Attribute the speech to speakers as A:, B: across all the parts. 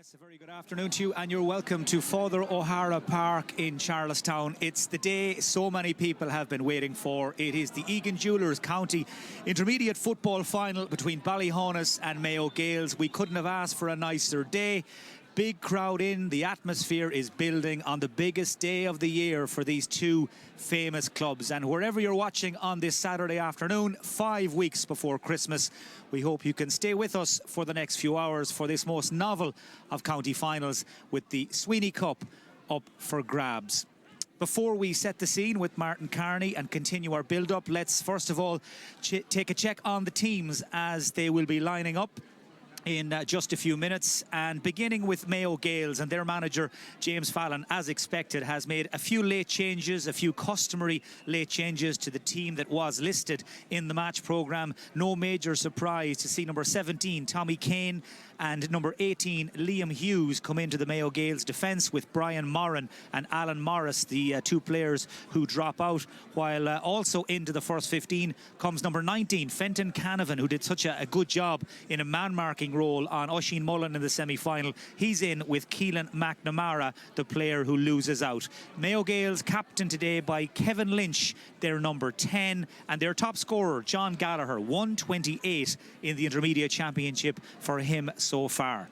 A: Yes, a very good afternoon to you, and you're welcome to Father O'Hara Park in Charlestown. It's the day so many people have been waiting for. It is the Egan Jewellers County Intermediate Football Final between Ballyhaunis and Mayo Gaels. We couldn't have asked for a nicer day. Big crowd in, the atmosphere is building on the biggest day of the year for these two famous clubs. And wherever you're watching on this Saturday afternoon, 5 weeks before Christmas, we hope you can stay with us for the next few hours for this most novel of county finals, with the Sweeney Cup up for grabs. Before we set the scene with Martin Carney and continue our build-up, let's first of all take a check on the teams as they will be lining up in just a few minutes, and beginning with Mayo Gaels, and their manager James Fallon, as expected, has made a few late changes, a few customary late changes to the team that was listed in the match programme. No major surprise to see number 17 Tommy Kane and number 18 Liam Hughes come into the Mayo Gaels defence, with Brian Moran and Alan Morris the two players who drop out, while also into the first 15 comes number 19 Fenton Canavan, who did such a good job in a man-marking role on Oisin Mullen in the semi-final. He's in with Keelan McNamara, the player who loses out. Mayo Gaels captained today by Kevin Lynch, their number 10, and their top scorer John Gallagher, 128 in the Intermediate Championship for him so far.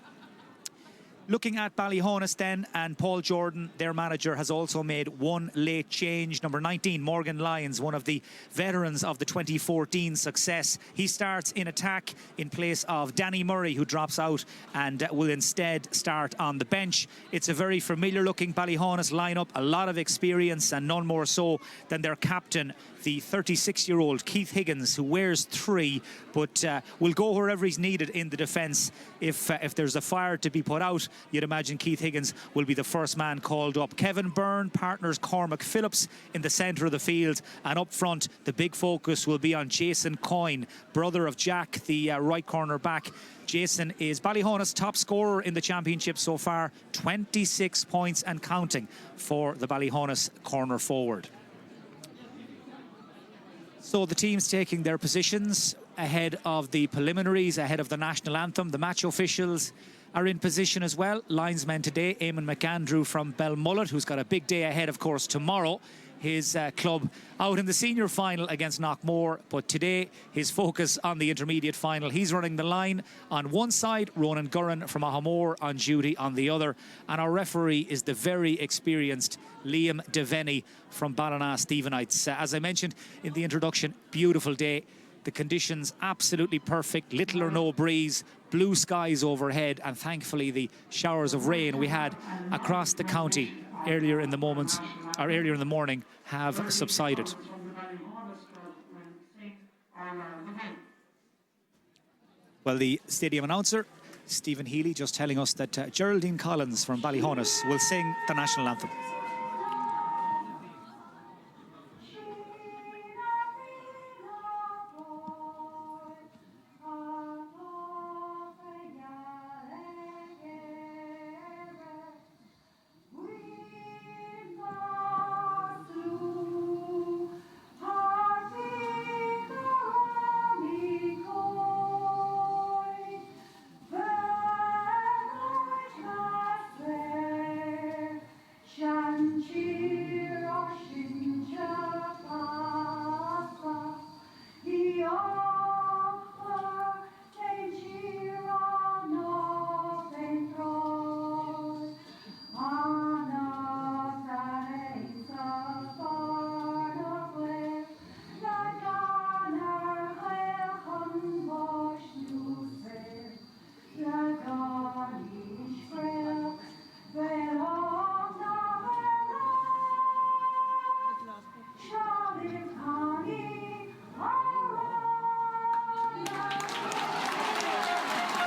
A: Looking at Ballyhaunis then, and Paul Jordan, their manager, has also made one late change. Number 19, Morgan Lyons, one of the veterans of the 2014 success. He starts in attack in place of Danny Murray, who drops out and will instead start on the bench. It's a very familiar looking Ballyhaunis lineup, a lot of experience, and none more so than their captain, the 36-year-old Keith Higgins, who wears 3, but will go wherever he's needed in the defence. If there's a fire to be put out, you'd imagine Keith Higgins will be the first man called up. Kevin Byrne partners Cormac Phillips in the centre of the field, and up front the big focus will be on Jason Coyne, brother of Jack, the right corner back. Jason is Ballyhaunis' top scorer in the championship so far, 26 points and counting for the Ballyhaunis corner forward. So the teams taking their positions ahead of the preliminaries, ahead of the national anthem. The match officials are in position as well. Linesman today, Eamon McAndrew from Belmullet, who's got a big day ahead, of course, tomorrow. His club out in the senior final against Knockmore, but today his focus on the intermediate final. He's running the line on one side, Ronan Gurran from Ahamore on duty on the other, and our referee is the very experienced Liam Devenny from Ballina Stephenites. As I mentioned in the introduction, beautiful day. The conditions absolutely perfect, little or no breeze, blue skies overhead, and thankfully the showers of rain we had across the county earlier in the morning have subsided. Well, the stadium announcer, Stephen Healy, just telling us that Geraldine Collins from Ballyhaunis will sing the national anthem.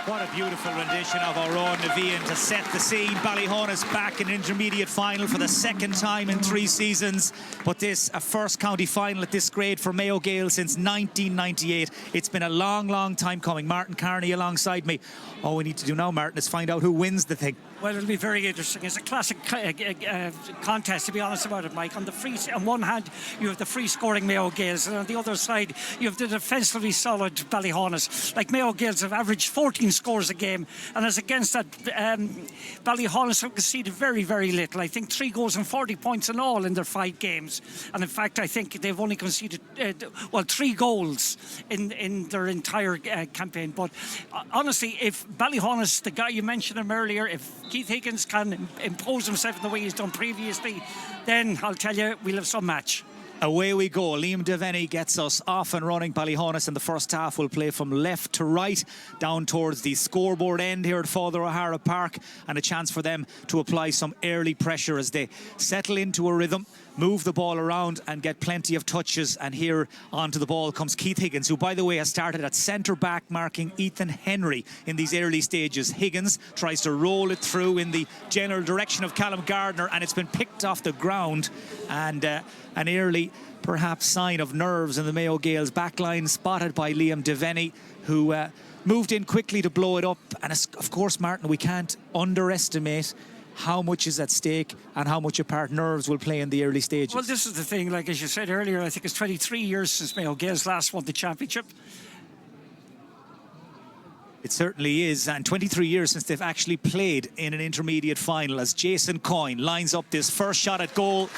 A: What a beautiful rendition of our own Navian to set the scene. Ballyhaunis back in intermediate final for the second time in 3 seasons. But this, a first county final at this grade for Mayo Gaels since 1998. It's been a long, long time coming. Martin Carney alongside me. All we need to do now, Martin, is find out who wins the thing.
B: Well, it'll be very interesting. It's a classic contest, to be honest about it, Mike. On one hand, you have the free-scoring Mayo Gaels, and on the other side, you have the defensively solid Ballyhaunis. Like, Mayo Gaels have averaged 14 scores a game. And as against that, Ballyhaunis have conceded very, very little. I think 3 goals and 40 points in all in their 5 games. And in fact, I think they've only conceded, 3 goals in their entire campaign. But honestly, if Ballyhaunis, the guy you mentioned him earlier, if Keith Higgins can impose himself in the way he's done previously, then I'll tell you, we'll have some match.
A: Away we go. Liam Devaney gets us off and running. Ballyhaunis in the first half will play from left to right, down towards the scoreboard end here at Father O'Hara Park, and a chance for them to apply some early pressure as they settle into a rhythm, move the ball around and get plenty of touches. And here onto the ball comes Keith Higgins, who, by the way, has started at centre-back, marking Ethan Henry in these early stages. Higgins tries to roll it through in the general direction of Callum Gardner, and it's been picked off the ground. And an early, perhaps, sign of nerves in the Mayo Gaels backline, spotted by Liam Devaney, who moved in quickly to blow it up. And of course, Martin, we can't underestimate how much is at stake and how much a part nerves will play in the early stages.
B: Well, this is the thing, like as you said earlier, I think it's 23 years since Mayo Gaels last won the championship.
A: It certainly is, and 23 years since they've actually played in an intermediate final, as Jason Coyne lines up this first shot at goal.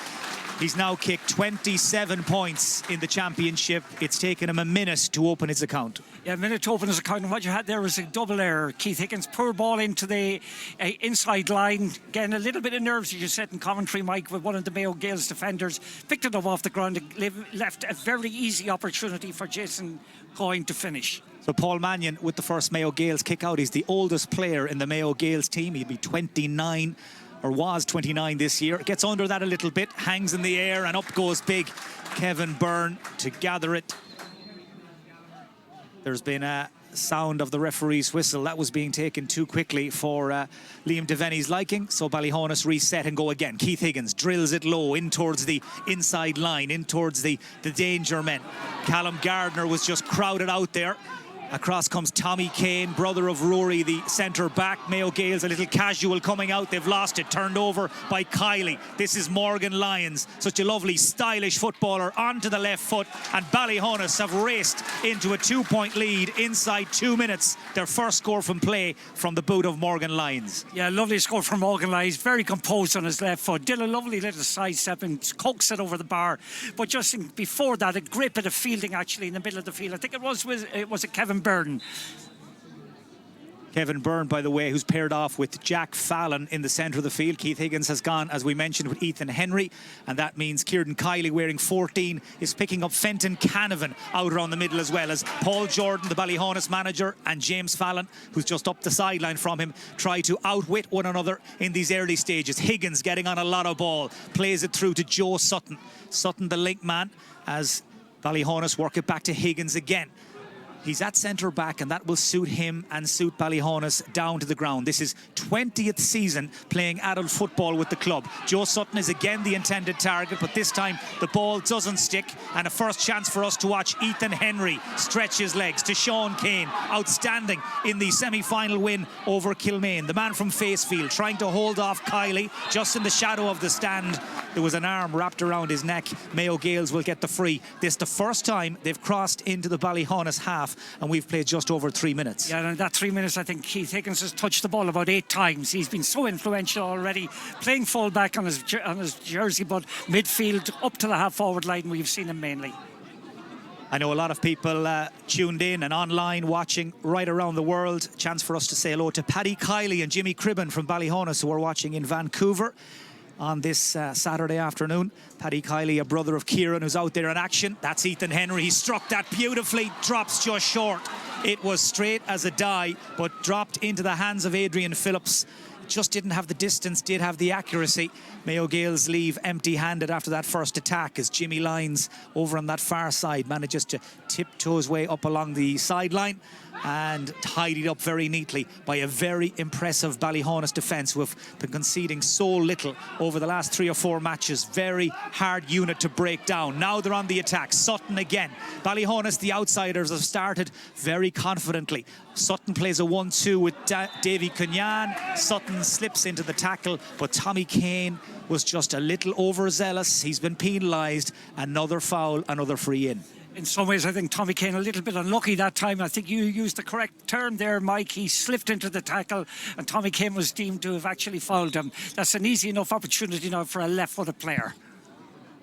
A: He's now kicked 27 points in the championship. It's taken him a minute to open his account.
B: Yeah, a minute to open his account. And what you had there was a double error. Keith Higgins, poor ball into the inside line. Again, a little bit of nerves, as you said in commentary, Mike, with one of the Mayo Gaels defenders. Picked it up off the ground and left a very easy opportunity for Jason Coyne to finish.
A: So Paul Mannion with the first Mayo Gaels kick out. He's the oldest player in the Mayo Gaels team. He'll be 29, or was 29 this year. Gets under that a little bit, hangs in the air, and up goes big Kevin Byrne to gather it. There's been a sound of the referee's whistle. That was being taken too quickly for Liam Devaney's liking. So Ballyhaunis reset and go again. Keith Higgins drills it low in towards the inside line, in towards the danger men. Callum Gardner was just crowded out there. Across comes Tommy Kane, brother of Rory, the centre-back. Mayo Gaels a little casual coming out. They've lost it. Turned over by Kiley. This is Morgan Lyons, such a lovely, stylish footballer, onto the left foot. And Ballyhaunis have raced into a 2-point lead inside 2 minutes. Their first score from play from the boot of Morgan Lyons.
B: Yeah, lovely score from Morgan Lyons. Very composed on his left foot. Did a lovely little sidestep and coaxed it over the bar. But just before that, a great bit of fielding actually in the middle of the field. I think it was Kevin Byrne.
A: Kevin Byrne, by the way, who's paired off with Jack Fallon in the centre of the field. Keith Higgins has gone, as we mentioned, with Ethan Henry, and that means Kieran Kiley, wearing 14, is picking up Fenton Canavan out around the middle, as well as Paul Jordan, the Ballyhaunis manager, and James Fallon, who's just up the sideline from him, try to outwit one another in these early stages. Higgins getting on a lot of ball, plays it through to Joe Sutton. Sutton, the link man, as Ballyhaunis work it back to Higgins again. He's at centre-back, and that will suit him and suit Ballyhaunis down to the ground. This is 20th season playing adult football with the club. Joe Sutton is again the intended target, but this time the ball doesn't stick. And a first chance for us to watch Ethan Henry stretch his legs to Sean Kane. Outstanding in the semi-final win over Kilmaine. The man from Facefield trying to hold off Kiley just in the shadow of the stand. There was an arm wrapped around his neck. Mayo Gaels will get the free. This is the first time they've crossed into the Ballyhaunis half, and we've played just over 3 minutes.
B: Yeah, and in that 3 minutes, I think Keith Higgins has touched the ball about 8 times. He's been so influential already, playing full-back on his jersey, but midfield up to the half-forward line, we've seen him mainly.
A: I know a lot of people tuned in and online watching right around the world. Chance for us to say hello to Paddy Kiley and Jimmy Cribben from Ballyhaunis, who are watching in Vancouver on this Saturday afternoon. Paddy Kiley, a brother of Kieran, who's out there in action. That's Ethan Henry. He struck that beautifully, drops just short. It was straight as a die, but dropped into the hands of Adrian Phillips. Just didn't have the distance, did have the accuracy. Mayo Gaels leave empty-handed after that first attack, as Jimmy Lyons over on that far side manages to tiptoe his way up along the sideline and tidied up very neatly by a very impressive Ballyhaunis defence, who have been conceding so little over the last 3 or 4 matches. Very hard unit to break down. Now they're on the attack. Sutton again. Ballyhaunis, the outsiders, have started very confidently. Sutton plays a 1-2 with Davy Cunyan. Sutton slips into the tackle, but Tommy Kane was just a little overzealous. He's been penalised. Another foul, another free in.
B: In some ways, I think Tommy Kane a little bit unlucky that time. I think you used the correct term there, Mike. He slipped into the tackle and Tommy Kane was deemed to have actually fouled him. That's an easy enough opportunity now for a left-footed player.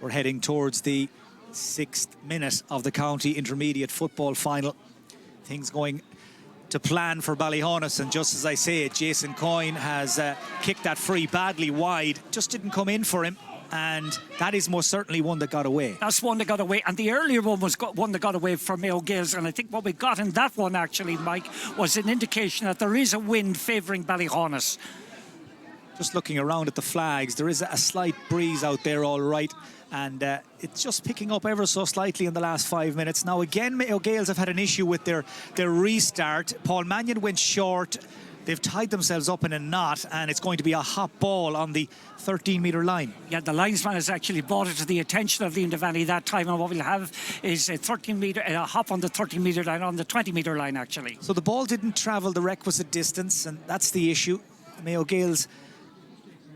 A: We're heading towards the 6th minute of the county intermediate football final. Things going to plan for Ballyhaunis, and just as I say it, Jason Coyne has kicked that free badly wide, just didn't come in for him. And that is most certainly one that got away.
B: That's one that got away. And the earlier one was one that got away from Mayo Gaels. And I think what we got in that one, actually, Mike, was an indication that there is a wind favouring Ballyhaunis.
A: Just looking around at the flags, there is a slight breeze out there, all right. And it's just picking up ever so slightly in the last 5 minutes. Now, again, Mayo Gaels have had an issue with their restart. Paul Mannion went short. They've tied themselves up in a knot, and it's going to be a hot ball on the 13-metre line.
B: Yeah, the linesman has actually brought it to the attention of Liam Devaney that time, and what we'll have is a 13-metre, a hop on the 13-metre line, on the 20-metre line, actually.
A: So the ball didn't travel the requisite distance, and that's the issue. Mayo Gaels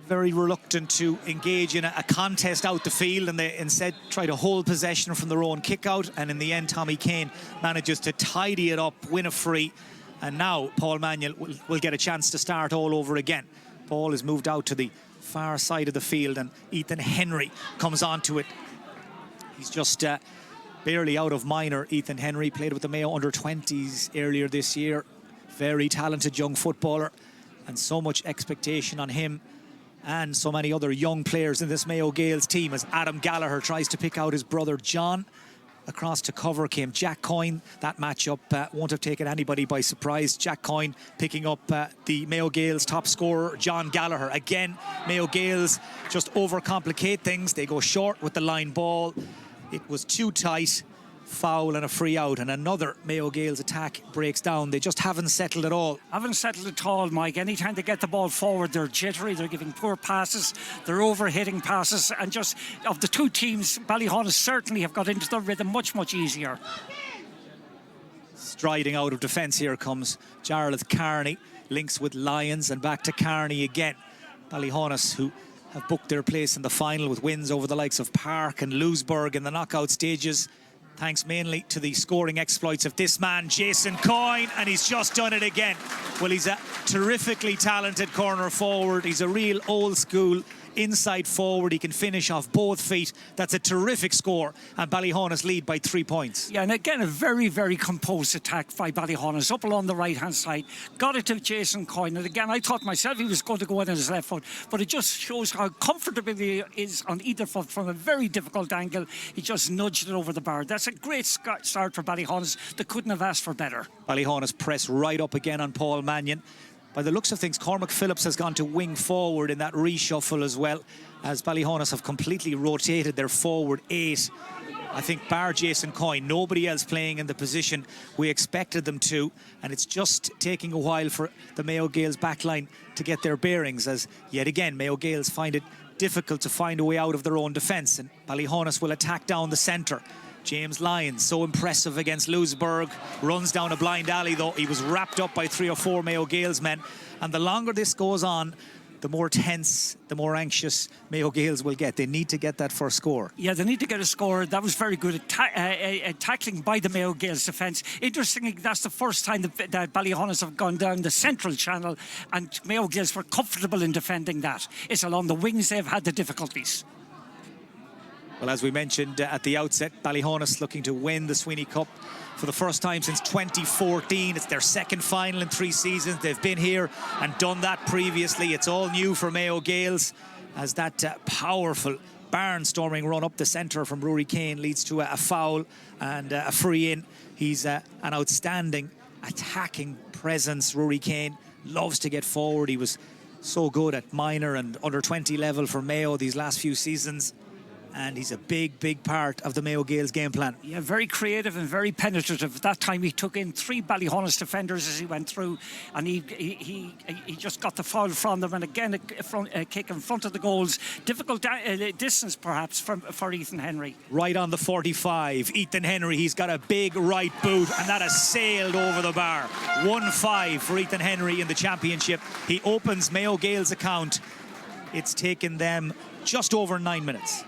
A: very reluctant to engage in a contest out the field, and they instead try to hold possession from their own kick-out, and in the end, Tommy Kane manages to tidy it up, win a free. And now Paul Mannion will get a chance to start all over again. Paul has moved out to the far side of the field, and Ethan Henry comes onto it. He's just barely out of minor. Ethan Henry played with the Mayo under-20s earlier this year. Very talented young footballer, and so much expectation on him and so many other young players in this Mayo Gaels team as Adam Gallagher tries to pick out his brother John. Across to cover came Jack Coyne. That matchup won't have taken anybody by surprise. Jack Coyne picking up the Mayo Gaels top scorer, John Gallagher. Again, Mayo Gaels just overcomplicate things. They go short with the line ball. It was too tight. Foul and a free out, and another Mayo Gaels attack breaks down. They just haven't settled at all.
B: Haven't settled at all, Mike. Anytime they get the ball forward, they're jittery, they're giving poor passes, they're overhitting passes, and just of the two teams, Ballyhaunis certainly have got into the rhythm much easier.
A: Striding out of defence here comes Jarlath Carney, links with Lyons, and back to Carney again. Ballyhaunis, who have booked their place in the final with wins over the likes of Park and Louisburg in the knockout stages, thanks mainly to the scoring exploits of this man, Jason Coyne, and he's just done it again. Well, he's a terrifically talented corner forward. He's a real old school inside forward. He can finish off both feet. That's a terrific score, and Ballyhaunis lead by 3 points.
B: Yeah, and again, a very composed attack by Ballyhaunis up along the right-hand side. Got it to Jason Coyne, and again, I thought myself he was going to go in on his left foot, but it just shows how comfortable he is on either foot from a very difficult angle. He just nudged it over the bar. That's a great start for Ballyhaunis. They couldn't have asked for better.
A: Ballyhaunis press right up again on Paul Mannion. By the looks of things, Cormac Phillips has gone to wing forward in that reshuffle as well, as Ballyhaunis have completely rotated their forward 8. I think bar Jason Coyne, nobody else playing in the position we expected them to, and it's just taking a while for the Mayo Gaels backline to get their bearings, as yet again Mayo Gaels find it difficult to find a way out of their own defence, and Ballyhaunis will attack down the centre. James Lyons, so impressive against Louisburg, runs down a blind alley though. He was wrapped up by 3 or 4 Mayo Gaels men, and the longer this goes on, the more tense, the more anxious Mayo Gaels will get. They need to get that first score.
B: Yeah, they need to get a score. That was very good tackling by the Mayo Gaels defence. Interestingly, that's the first time that Ballyhaunis have gone down the central channel, and Mayo Gaels were comfortable in defending that. It's along the wings they've had the difficulties.
A: Well, as we mentioned at the outset, Ballyhaunis looking to win the Sweeney Cup for the first time since 2014. It's their second final in 3 seasons. They've been here and done that previously. It's all new for Mayo Gaels, as that powerful barnstorming run up the centre from Rory Kane leads to a foul and a free in. He's an outstanding attacking presence. Rory Kane loves to get forward. He was so good at minor and under 20 level for Mayo these last few seasons, and he's a big part of the Mayo Gaels game plan. Yeah,
B: very creative and very penetrative. That time he took in 3 Ballyhaunis defenders as he went through, and he just got the foul from them, and again a kick in front of the goals. Difficult distance perhaps for Ethan Henry.
A: Right on the 45, Ethan Henry, he's got a big right boot, and that has sailed over the bar. 1-5 for Ethan Henry in the championship. He opens Mayo Gaels' account. It's taken them just over 9 minutes.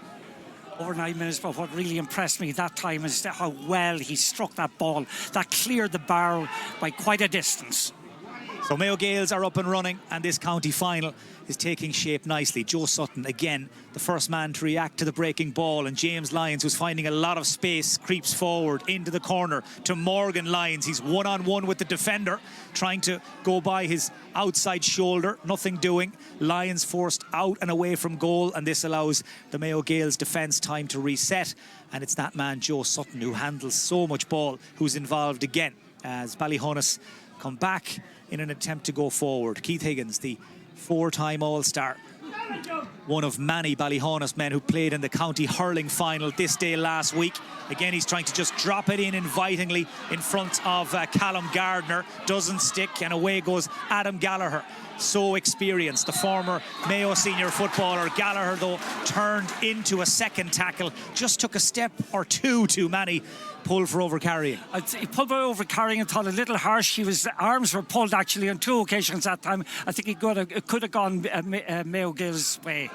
B: Over 9 minutes, but what really impressed me that time is how well he struck that ball. That cleared the bar by quite a distance.
A: So Mayo Gaels are up and running, and this county final is taking shape nicely. Joe Sutton, again, the first man to react to the breaking ball, and James Lyons, who's finding a lot of space, creeps forward into the corner to Morgan Lyons. He's one-on-one with the defender, trying to go by his outside shoulder, nothing doing. Lyons forced out and away from goal, and this allows the Mayo Gaels defence time to reset. And it's that man, Joe Sutton, who handles so much ball, who's involved again as Ballyhaunis come back in an attempt to go forward. Keith Higgins, the four-time All-Star, one of many Ballyhaunis men who played in the county hurling final this day last week. Again, he's trying to just drop it in invitingly in front of Callum Gardner. Doesn't stick, and away goes Adam Gallagher. So experienced, the former Mayo senior footballer. Gallagher, though, turned into a second tackle. Just took a step or two too many. Pull for overcarrying.
B: He pulled for overcarrying and thought a little harsh. His arms were pulled actually on two occasions that time. I think it could have gone Mayo Gaels' way.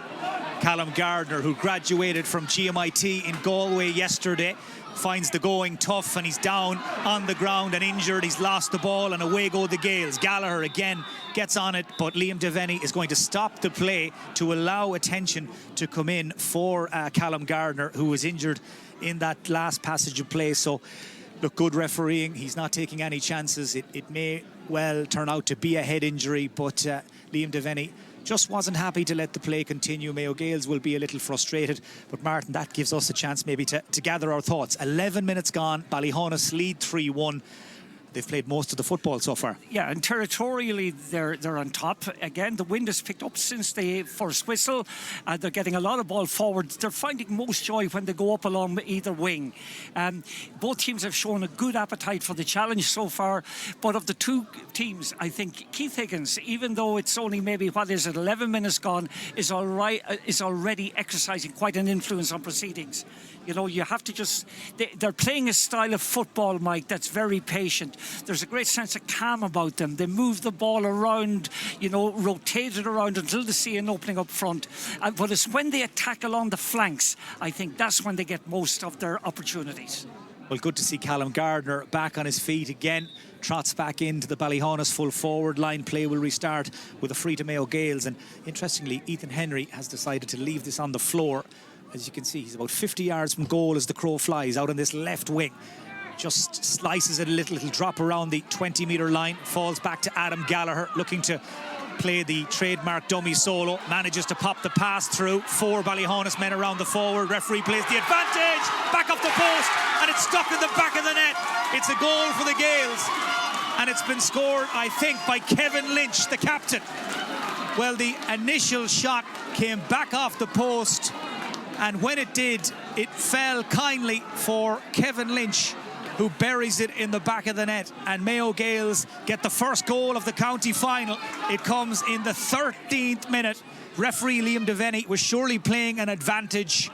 A: Callum Gardner, who graduated from GMIT in Galway yesterday, finds the going tough, and he's down on the ground and injured. He's lost the ball, and away go the Gaels. Gallagher again gets on it, but Liam Devaney is going to stop the play to allow attention to come in for Callum Gardner, who was injured in that last passage of play. So look, good refereeing. He's not taking any chances. It may well turn out to be a head injury, but Liam Devaney just wasn't happy to let the play continue. Mayo Gaels will be a little frustrated, but Martin, that gives us a chance maybe to gather our thoughts. 11 minutes gone, Ballyhaunis lead 3-1. They've played most of the football so far.
B: Yeah, and territorially they're on top. Again, the wind has picked up since the first whistle. They're getting a lot of ball forward. They're finding most joy when they go up along either wing. Both teams have shown a good appetite for the challenge so far. But of the two teams, I think Keith Higgins, even though it's only maybe, 11 minutes gone, is already exercising quite an influence on proceedings. You know, you have to just... They're playing a style of football, Mike, that's very patient. There's a great sense of calm about them. They move the ball around, you know, rotate it around until they see an opening up front. But it's when they attack along the flanks, I think that's when they get most of their opportunities.
A: Well, good to see Callum Gardner back on his feet again. Trots back into the Ballyhaunis full forward line. Play will restart with a free to Mayo Gaels. And interestingly, Ethan Henry has decided to leave this on the floor. As you can see, he's about 50 yards from goal as the crow flies out on this left wing. Just slices it a little drop around the 20-metre line. Falls back to Adam Gallagher, looking to play the trademark dummy solo. Manages to pop the pass through. 4 Ballyhaunis men around the forward. Referee plays the advantage. Back off the post, and it's stuck in the back of the net. It's a goal for the Gaels, and it's been scored, I think, by Kevin Lynch, the captain. Well, the initial shot came back off the post, and when it did, it fell kindly for Kevin Lynch, who buries it in the back of the net. And Mayo Gaels get the first goal of the county final. It comes in the 13th minute. Referee Liam Devaney was surely playing an advantage,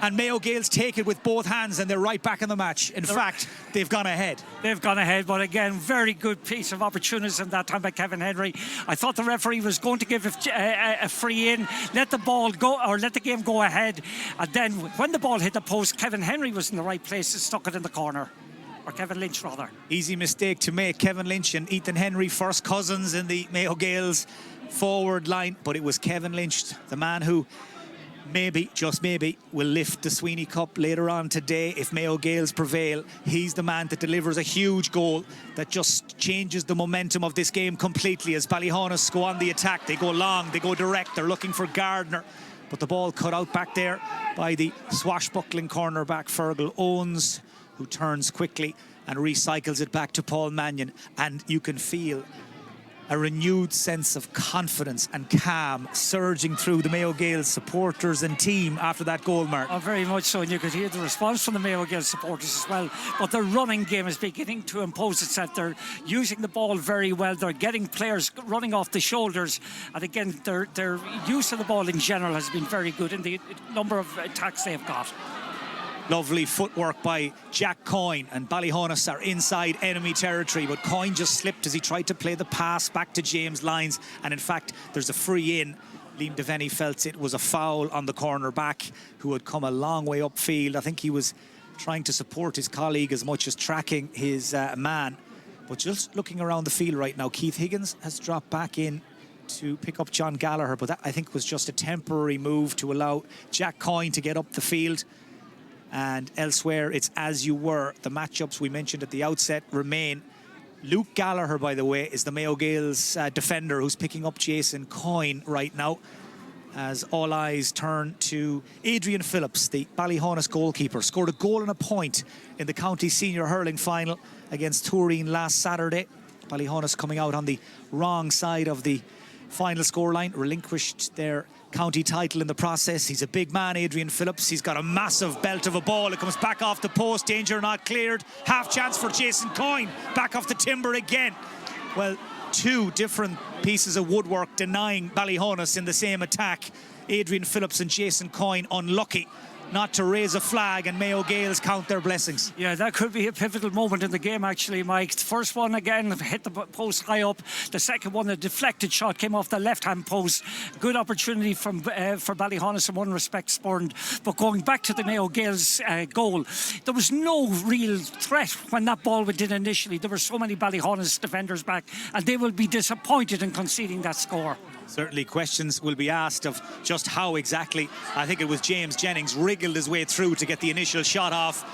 A: and Mayo Gaels take it with both hands, and they're right back in the match. In fact, they've gone ahead. They've
B: gone ahead, but again, very good piece of opportunism that time by Kevin Henry. I thought the referee was going to give a free in, let the ball go, or let the game go ahead. And then when the ball hit the post, Kevin Henry was in the right place and stuck it in the corner. Or Kevin Lynch, rather. Easy mistake to make. Kevin Lynch and Ethan Henry, first cousins in the Mayo Gaels forward line. But it was Kevin Lynch, the man who maybe, just maybe, will lift the Sweeney Cup later on today if Mayo Gaels prevail. He's the man that delivers a huge goal that just changes the momentum of this game completely. As Ballyhaunis go on the attack, they go long, they go direct, they're looking for Gardner. But the ball cut out back there by the swashbuckling cornerback Fergal Owens, who turns quickly and recycles it back to Paul Mannion. And you can feel a renewed sense of confidence and calm surging through the Mayo Gaels supporters and team after that goal, Mark. Oh, very much so, and you could hear the response from the Mayo Gaels supporters as well. But their running game is beginning to impose itself. They're using the ball very well. They're getting players running off the shoulders. And again, their use of the ball in general has been very good in the number of attacks they've got. Lovely footwork by Jack Coyne, and Ballyhaunis are inside enemy territory, but Coyne just slipped as he tried to play the pass back to James Lyons, and in fact there's a free in
A: Liam Devaney felt it was a foul on the corner back, who had come a long way upfield. I think he was trying to support his colleague as much as tracking his man. But just looking around the field right now, Keith Higgins has dropped back in to pick up John Gallagher, but that I think was just a temporary move to allow Jack Coyne to get up the field. And elsewhere, it's as you were. The matchups we mentioned at the outset remain. Luke Gallagher, by the way, is the Mayo Gaels defender who's picking up Jason Coyne right now, as all eyes turn to Adrian Phillips, the Ballyhaunis goalkeeper. Scored a goal and a point in the county senior hurling final against Turin last Saturday. Ballyhaunis coming out on the wrong side of the final scoreline, relinquished their county title in the process. He's a big man, Adrian Phillips. He's got a massive belt of a ball. It comes back off the post. Danger not cleared. Half chance for Jason Coyne. Back off the timber again. Well, two different pieces of woodwork denying Ballyhaunis in the same attack. Adrian Phillips and Jason Coyne unlucky not to raise a flag, and Mayo Gaels count their blessings.
B: Yeah, that could be a pivotal moment in the game, actually, Mike. The first one, again, hit the post high up. The second one, a deflected shot, came off the left-hand post. Good opportunity for Ballyhaunis in one respect, spurned. But going back to the Mayo Gaels goal, there was no real threat when that ball went in initially. There were so many Ballyhaunis defenders back, and they will be disappointed in conceding that score.
A: Certainly questions will be asked of just how exactly. I think it was James Jennings wriggled his way through to get the initial shot off.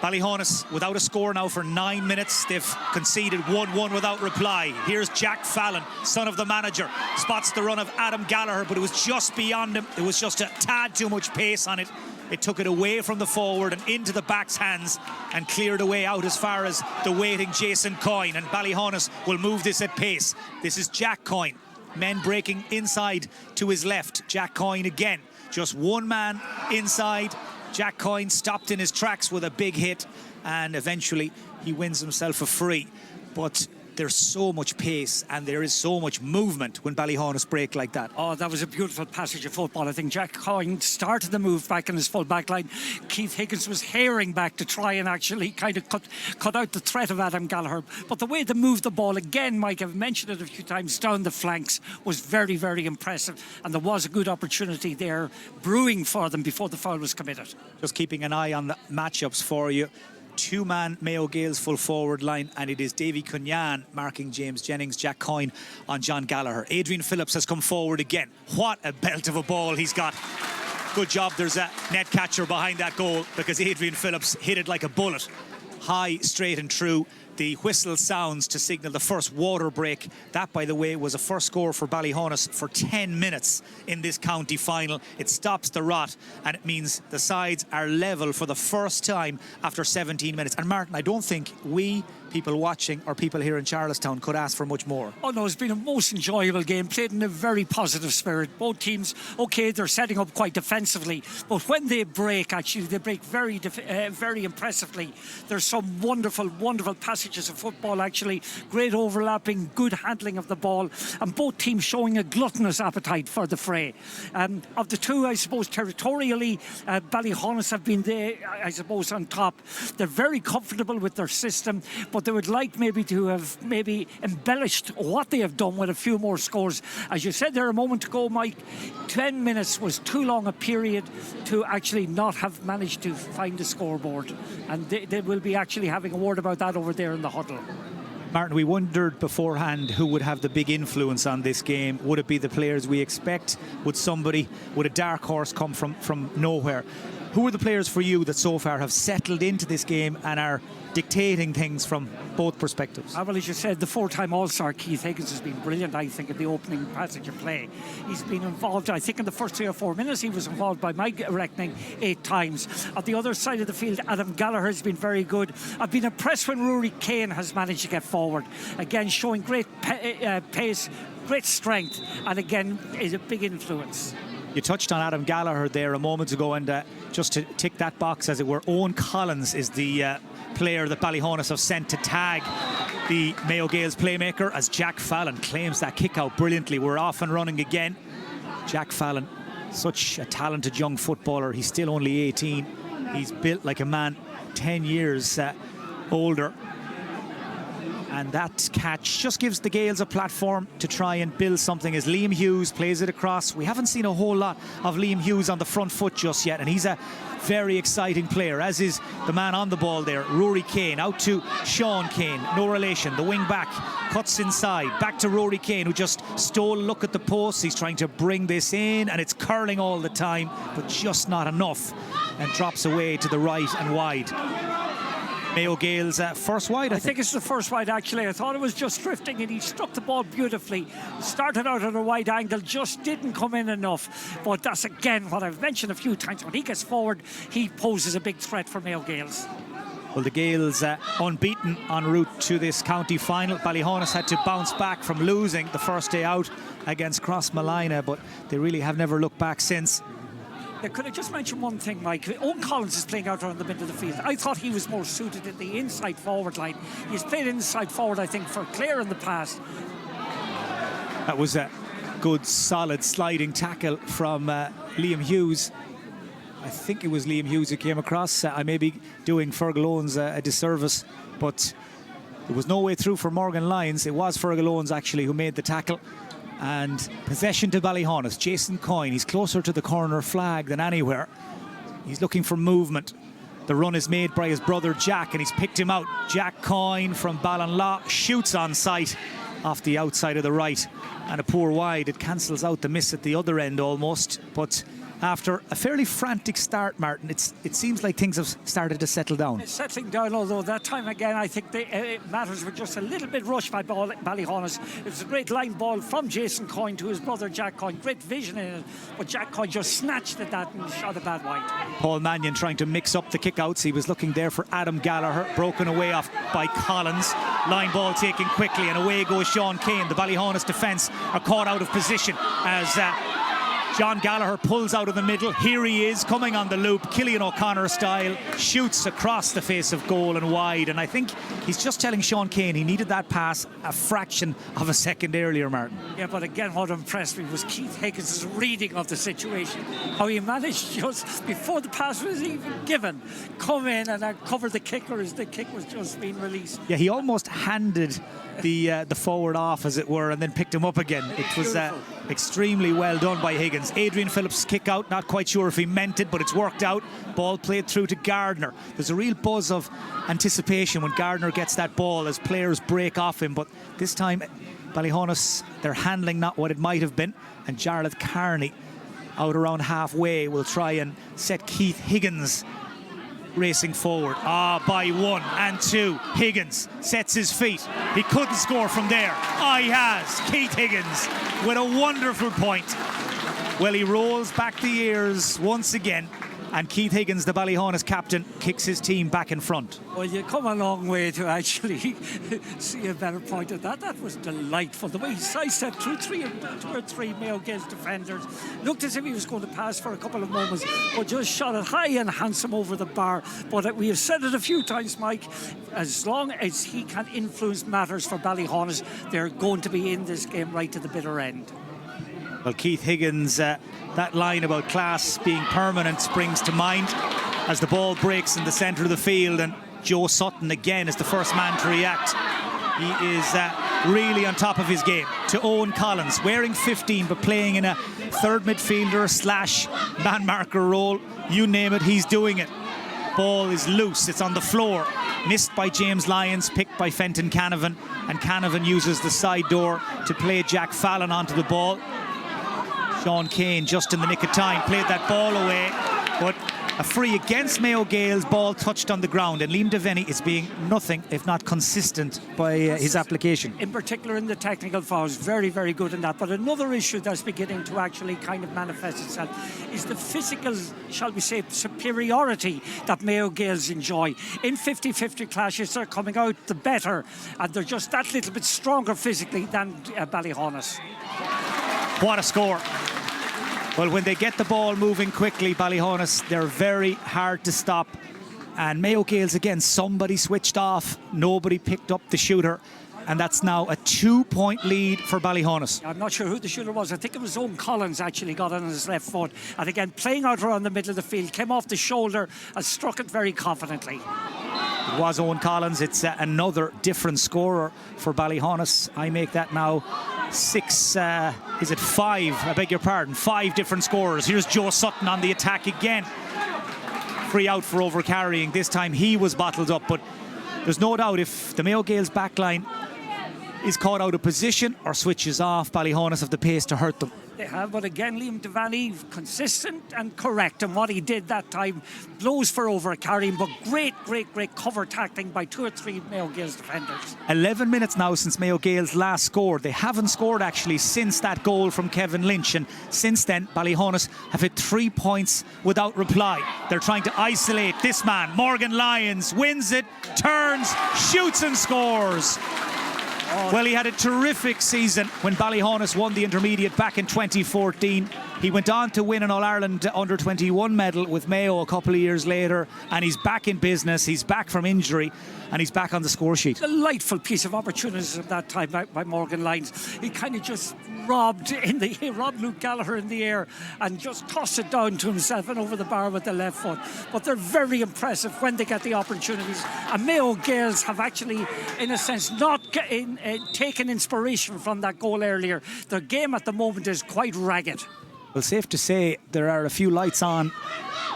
A: Ballyhaunis without a score now for 9 minutes. They've conceded 1-1 without reply. Here's Jack Fallon, son of the manager, spots the run of Adam Gallagher, but it was just beyond him. It was just a tad too much pace on it. It took it away from the forward and into the back's hands and cleared away out as far as the waiting Jason Coyne. And Ballyhaunis will move this at pace. This is Jack Coyne. Men breaking inside to his left. Jack Coyne again. Just one man inside. Jack Coyne stopped in his tracks with a big hit, and eventually he wins himself a free. But there's so much pace and there is so much movement when Ballyhaunis break like that.
B: Oh, that was a beautiful passage of football. I think Jack Coyne started the move back in his full back line. Keith Higgins was herring back to try and actually kind of cut out the threat of Adam Gallagher. But the way they moved the ball, again, Mike, I've mentioned it a few times, down the flanks was very, very impressive. And there was a good opportunity there brewing for them before the foul was committed.
A: Just keeping an eye on the matchups for you. Two-man Mayo Gaels full forward line, and it is Davy Cunyan marking James Jennings, Jack Coyne on John Gallagher. Adrian Phillips has come forward again. What a belt of a ball he's got. Good job there's a net catcher behind that goal, because Adrian Phillips hit it like a bullet. High, straight and true. The whistle sounds to signal the first water break. That, by the way, was a first score for Ballyhaunis for 10 minutes in this county final. It stops the rot, and it means the sides are level for the first time after 17 minutes. And Martin, I don't think we, people watching, or people here in Charlestown, could ask for much more.
B: Oh no, it's been a most enjoyable game, played in a very positive spirit. Both teams, okay, they're setting up quite defensively, but when they break, actually, they break very impressively. There's some wonderful passages of football, actually. Great overlapping, good handling of the ball, and both teams showing a gluttonous appetite for the fray. Of the two, I suppose, territorially, Ballyhaunis have been there, I suppose, on top. They're very comfortable with their system, but they would like maybe to have embellished what they have done with a few more scores. As you said there a moment ago, Mike, 10 minutes was too long a period to actually not have managed to find the scoreboard, and they will be actually having a word about that over there in the huddle.
A: Martin, we wondered beforehand who would have the big influence on this game. Would it be the players we expect? Would a dark horse come from nowhere? Who are the players for you that so far have settled into this game and are dictating things from both perspectives?
B: Well, as you said, the four-time All-Star Keith Higgins has been brilliant, I think, in the opening passage of play. He's been involved, I think, in the first 3 or 4 minutes. He was involved, by my reckoning, 8 times. At the other side of the field, Adam Gallagher has been very good. I've been impressed when Rory Kane has managed to get forward. Again, showing great pace, great strength, and again, is a big influence.
A: You touched on Adam Gallagher there a moment ago, and just to tick that box, as it were, Owen Collins is the player that Ballyhaunis have sent to tag the Mayo Gaels playmaker, as Jack Fallon claims that kick out brilliantly. We're off and running again. Jack Fallon, such a talented young footballer. He's still only 18. He's built like a man 10 years older. And that catch just gives the Gaels a platform to try and build something as Liam Hughes plays it across. We haven't seen a whole lot of Liam Hughes on the front foot just yet, and he's a very exciting player, as is the man on the ball there, Rory Kane. Out to Sean Kane, no relation, the wing back, cuts inside, back to Rory Kane, who just stole a look at the post. He's trying to bring this in, and it's curling all the time, but just not enough, and drops away to the right and wide. Mayo Gaels first wide, I think
B: it's the first wide, actually. I thought it was just drifting, and he struck the ball beautifully. Started out at a wide angle, just didn't come in enough. But that's, again, what I've mentioned a few times. When he gets forward, he poses a big threat for Mayo Gaels.
A: Well, the Gaels unbeaten en route to this county final. Ballyhaunis had to bounce back from losing the first day out against Crossmalina, but they really have never looked back since.
B: Could I just mention one thing, Mike? Owen Collins is playing out around the middle of the field. I thought he was more suited in the inside forward line. He's played inside forward, I think, for Clare in the past.
A: That was a good, solid sliding tackle from Liam Hughes. I think it was Liam Hughes who came across. I may be doing Fergal Owens a disservice, but there was no way through for Morgan Lyons. It was Fergal Owens, actually, who made the tackle. And possession to Ballyhaunis. Jason Coyne, he's closer to the corner flag than anywhere. He's looking for movement. The run is made by his brother Jack, and he's picked him out. Jack Coyne from Ballinlaw shoots on sight off the outside of the right. And a poor wide. It cancels out the miss at the other end almost. But after a fairly frantic start, Martin, it seems like things have started to settle down.
B: It's settling down, although that time again I think matters were just a little bit rushed by Ballyhaunis. It was a great line ball from Jason Coyne to his brother Jack Coyne. Great vision in it, but Jack Coyne just snatched at that and shot a bad wide.
A: Paul Mannion trying to mix up the kickouts. He was looking there for Adam Gallagher, broken away off by Collins. Line ball taken quickly, and away goes Sean Kane. The Ballyhaunis defence are caught out of position as John Gallagher pulls out of the middle. Here he is, coming on the loop, Killian O'Connor style, shoots across the face of goal and wide. And I think he's just telling Sean Kane he needed that pass a fraction of a second earlier, Martin.
B: Yeah, but again, what impressed me was Keith Higgins' reading of the situation. How he managed just before the pass was even given, come in and cover the kicker as the kick was just being released.
A: Yeah, he almost handed the forward off, as it were, and then picked him up again. It was extremely well done by Higgins. Adrian Phillips' kick out, not quite sure if he meant it, but it's worked out. Ball played through to Gardner. There's a real buzz of anticipation when Gardner gets that ball as players break off him, but this time Ballyhaunis, they're handling not what it might have been, and Jarlath Carney out around halfway will try and set Keith Higgins racing forward. By 1 and 2. Higgins sets his feet. He couldn't score from there. He has. Keith Higgins with a wonderful point. Well, he rolls back the years once again, and Keith Higgins, the Ballyhaunis captain, kicks his team back in front.
B: Well, you come a long way to actually see a better point of that. That was delightful. The way he sidestepped through two or three Mayo Gaels defenders. Looked as if he was going to pass for a couple of moments, but just shot it high and handsome over the bar. But we have said it a few times, Mike, as long as he can influence matters for Ballyhaunis, they're going to be in this game right to the bitter end.
A: Well, Keith Higgins, that line about class being permanent springs to mind as the ball breaks in the centre of the field, and Joe Sutton again is the first man to react. He is really on top of his game. To Owen Collins, wearing 15 but playing in a third midfielder / man marker role. You name it, he's doing it. Ball is loose, it's on the floor. Missed by James Lyons, picked by Fenton Canavan, and Canavan uses the side door to play Jack Fallon onto the ball. Sean Kane just in the nick of time played that ball away, but a free against Mayo Gaels. Ball touched on the ground, and Liam Devaney is being nothing if not consistent by his application.
B: In particular in the technical fouls, very, very good in that. But another issue that's beginning to actually kind of manifest itself is the physical, shall we say, superiority that Mayo Gaels enjoy. In 50-50 clashes, they're coming out the better, and they're just that little bit stronger physically than Ballyhaunis.
A: What a score. Well, when they get the ball moving quickly, Ballyhaunis, they're very hard to stop. And Mayo Gaels, again, somebody switched off. Nobody picked up the shooter. And that's now a 2-point lead for Ballyhaunis.
B: I'm not sure who the shooter was. I think it was Owen Collins actually got on his left foot. And again, playing out around the middle of the field, came off the shoulder and struck it very confidently.
A: It was Owen Collins. It's another different scorer for Ballyhaunis. I make that now 6, is it 5? I beg your pardon. 5 different scorers. Here's Joe Sutton on the attack again. Free out for overcarrying. This time he was bottled up, but there's no doubt if the Mayo Gaels backline is caught out of position or switches off, Ballyhaunis have the pace to hurt them.
B: They have, but again, Liam Devaney, consistent and correct. And what he did that time, blows for overcarrying, but great cover tackling by 2 or 3 Mayo Gaels defenders.
A: 11 minutes now since Mayo Gaels last scored. They haven't scored actually since that goal from Kevin Lynch, and since then Ballyhaunis have hit 3 points without reply. They're trying to isolate this man. Morgan Lyons wins it, turns, shoots and scores. Well, he had a terrific season when Ballyhaunis won the intermediate back in 2014. He went on to win an All-Ireland under-21 medal with Mayo a couple of years later, and he's back in business. He's back from injury, and he's back on the score sheet.
B: Delightful piece of opportunities at that time by Morgan Lyons. He kind of just robbed Luke Gallagher in the air and just tossed it down to himself and over the bar with the left foot. But they're very impressive when they get the opportunities. And Mayo Gaels have actually, in a sense, not taken inspiration from that goal earlier. Their game at the moment is quite ragged.
A: Well, safe to say there are a few lights on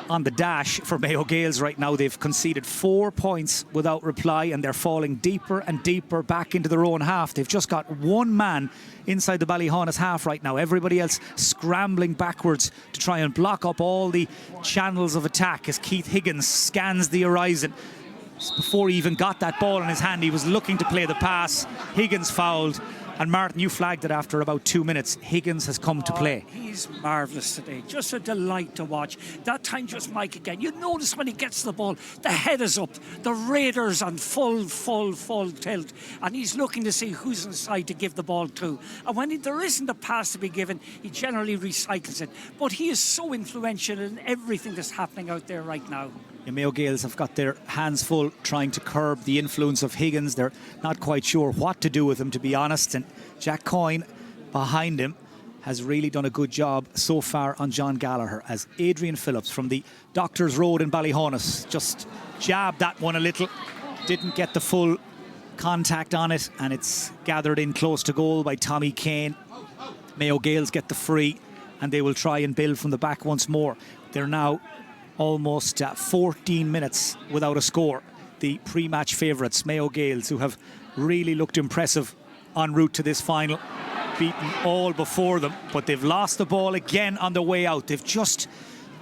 A: the dash for Mayo Gaels right now. They've conceded 4 points without reply, and they're falling deeper and deeper back into their own half. They've just got one man inside the Ballyhaunis half right now. Everybody else scrambling backwards to try and block up all the channels of attack as Keith Higgins scans the horizon. Before he even got that ball in his hand, he was looking to play the pass. Higgins fouled. And Martin, you flagged it after about 2 minutes. Higgins has come to play.
B: He's marvellous today. Just a delight to watch. That time just Mike again. You notice when he gets the ball, the head is up. The Raiders on full tilt. And he's looking to see who's inside to give the ball to. And when there isn't a pass to be given, he generally recycles it. But he is so influential in everything that's happening out there right now.
A: The Mayo Gaels have got their hands full trying to curb the influence of Higgins. They're not quite sure what to do with him, to be honest. And Jack Coyne behind him has really done a good job so far on John Gallagher, as Adrian Phillips from the Doctors Road in Ballyhaunis just jabbed that one a little. Didn't get the full contact on it, and it's gathered in close to goal by Tommy Kane. Mayo Gaels get the free, and they will try and build from the back once more. They're now almost 14 minutes without a score. The pre-match favourites, Mayo Gaels, who have really looked impressive en route to this final, beaten all before them, but they've lost the ball again on the way out. They've just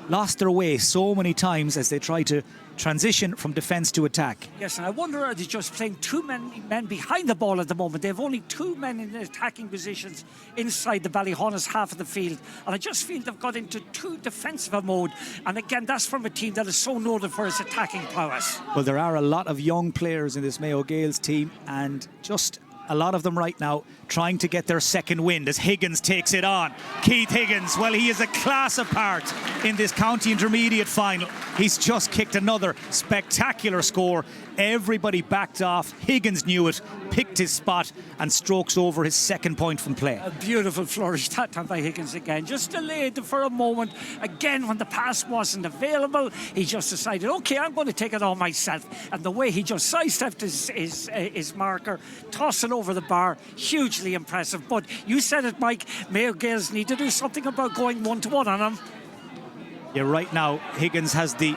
A: lost their way so many times as they try to transition from defence to attack.
B: Yes, and I wonder, are they just playing too many men behind the ball at the moment? They have only 2 men in attacking positions inside the Ballyhaunis half of the field, and I just feel they've got into too defensive a mode. And again, that's from a team that is so noted for its attacking prowess.
A: Well, there are a lot of young players in this Mayo Gaels team, and just a lot of them right now trying to get their second wind as Higgins takes it on. Keith Higgins, well, he is a class apart in this county intermediate final. He's just kicked another spectacular score. Everybody backed off. Higgins knew it, picked his spot, and strokes over his second point from play.
B: A beautiful flourish that time by Higgins again. Just delayed for a moment. Again, when the pass wasn't available, he just decided, OK, I'm going to take it on myself. And the way he just sidestepped his marker, tossed it over the bar, hugely impressive. But you said it, Mike, Mayo Gaels need to do something about going 1-to-1 on him.
A: Yeah, right now, Higgins has the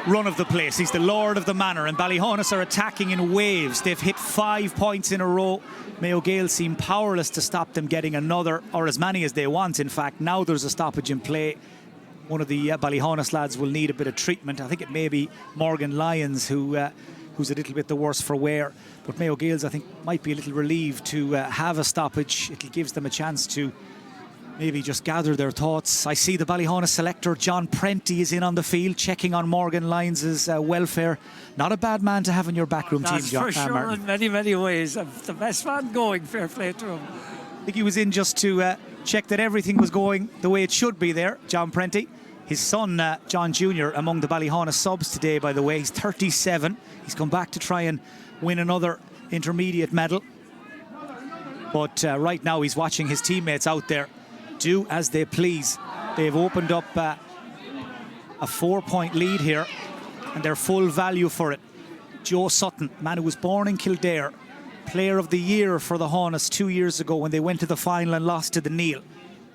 A: run of the place. He's the lord of the manor, and Ballyhaunis are attacking in waves. They've hit 5 points in a row. Mayo Gaels seem powerless to stop them getting another, or as many as they want. In fact, now there's a stoppage in play. One of the Ballyhaunis lads will need a bit of treatment. I think it may be Morgan Lyons who's a little bit the worse for wear. But Mayo Gaels, I think, might be a little relieved to have a stoppage. It gives them a chance to maybe just gather their thoughts. I see the Ballyhaunis selector John Prenty is in on the field, checking on Morgan Lyons' welfare. Not a bad man to have in your backroom team, John.
B: That's for sure, in many ways. The best man going, fair play to him.
A: I think he was in just to check that everything was going the way it should be there, John Prenty. His son, John Jr., among the Ballyhaunis subs today, by the way. He's 37. He's come back to try and win another intermediate medal. But right now he's watching his teammates out there do as they please. They've opened up a 4-point lead here, and they're full value for it. Joe Sutton, man who was born in Kildare, Player of the Year for the Haunis 2 years ago when they went to the final and lost to the Neil.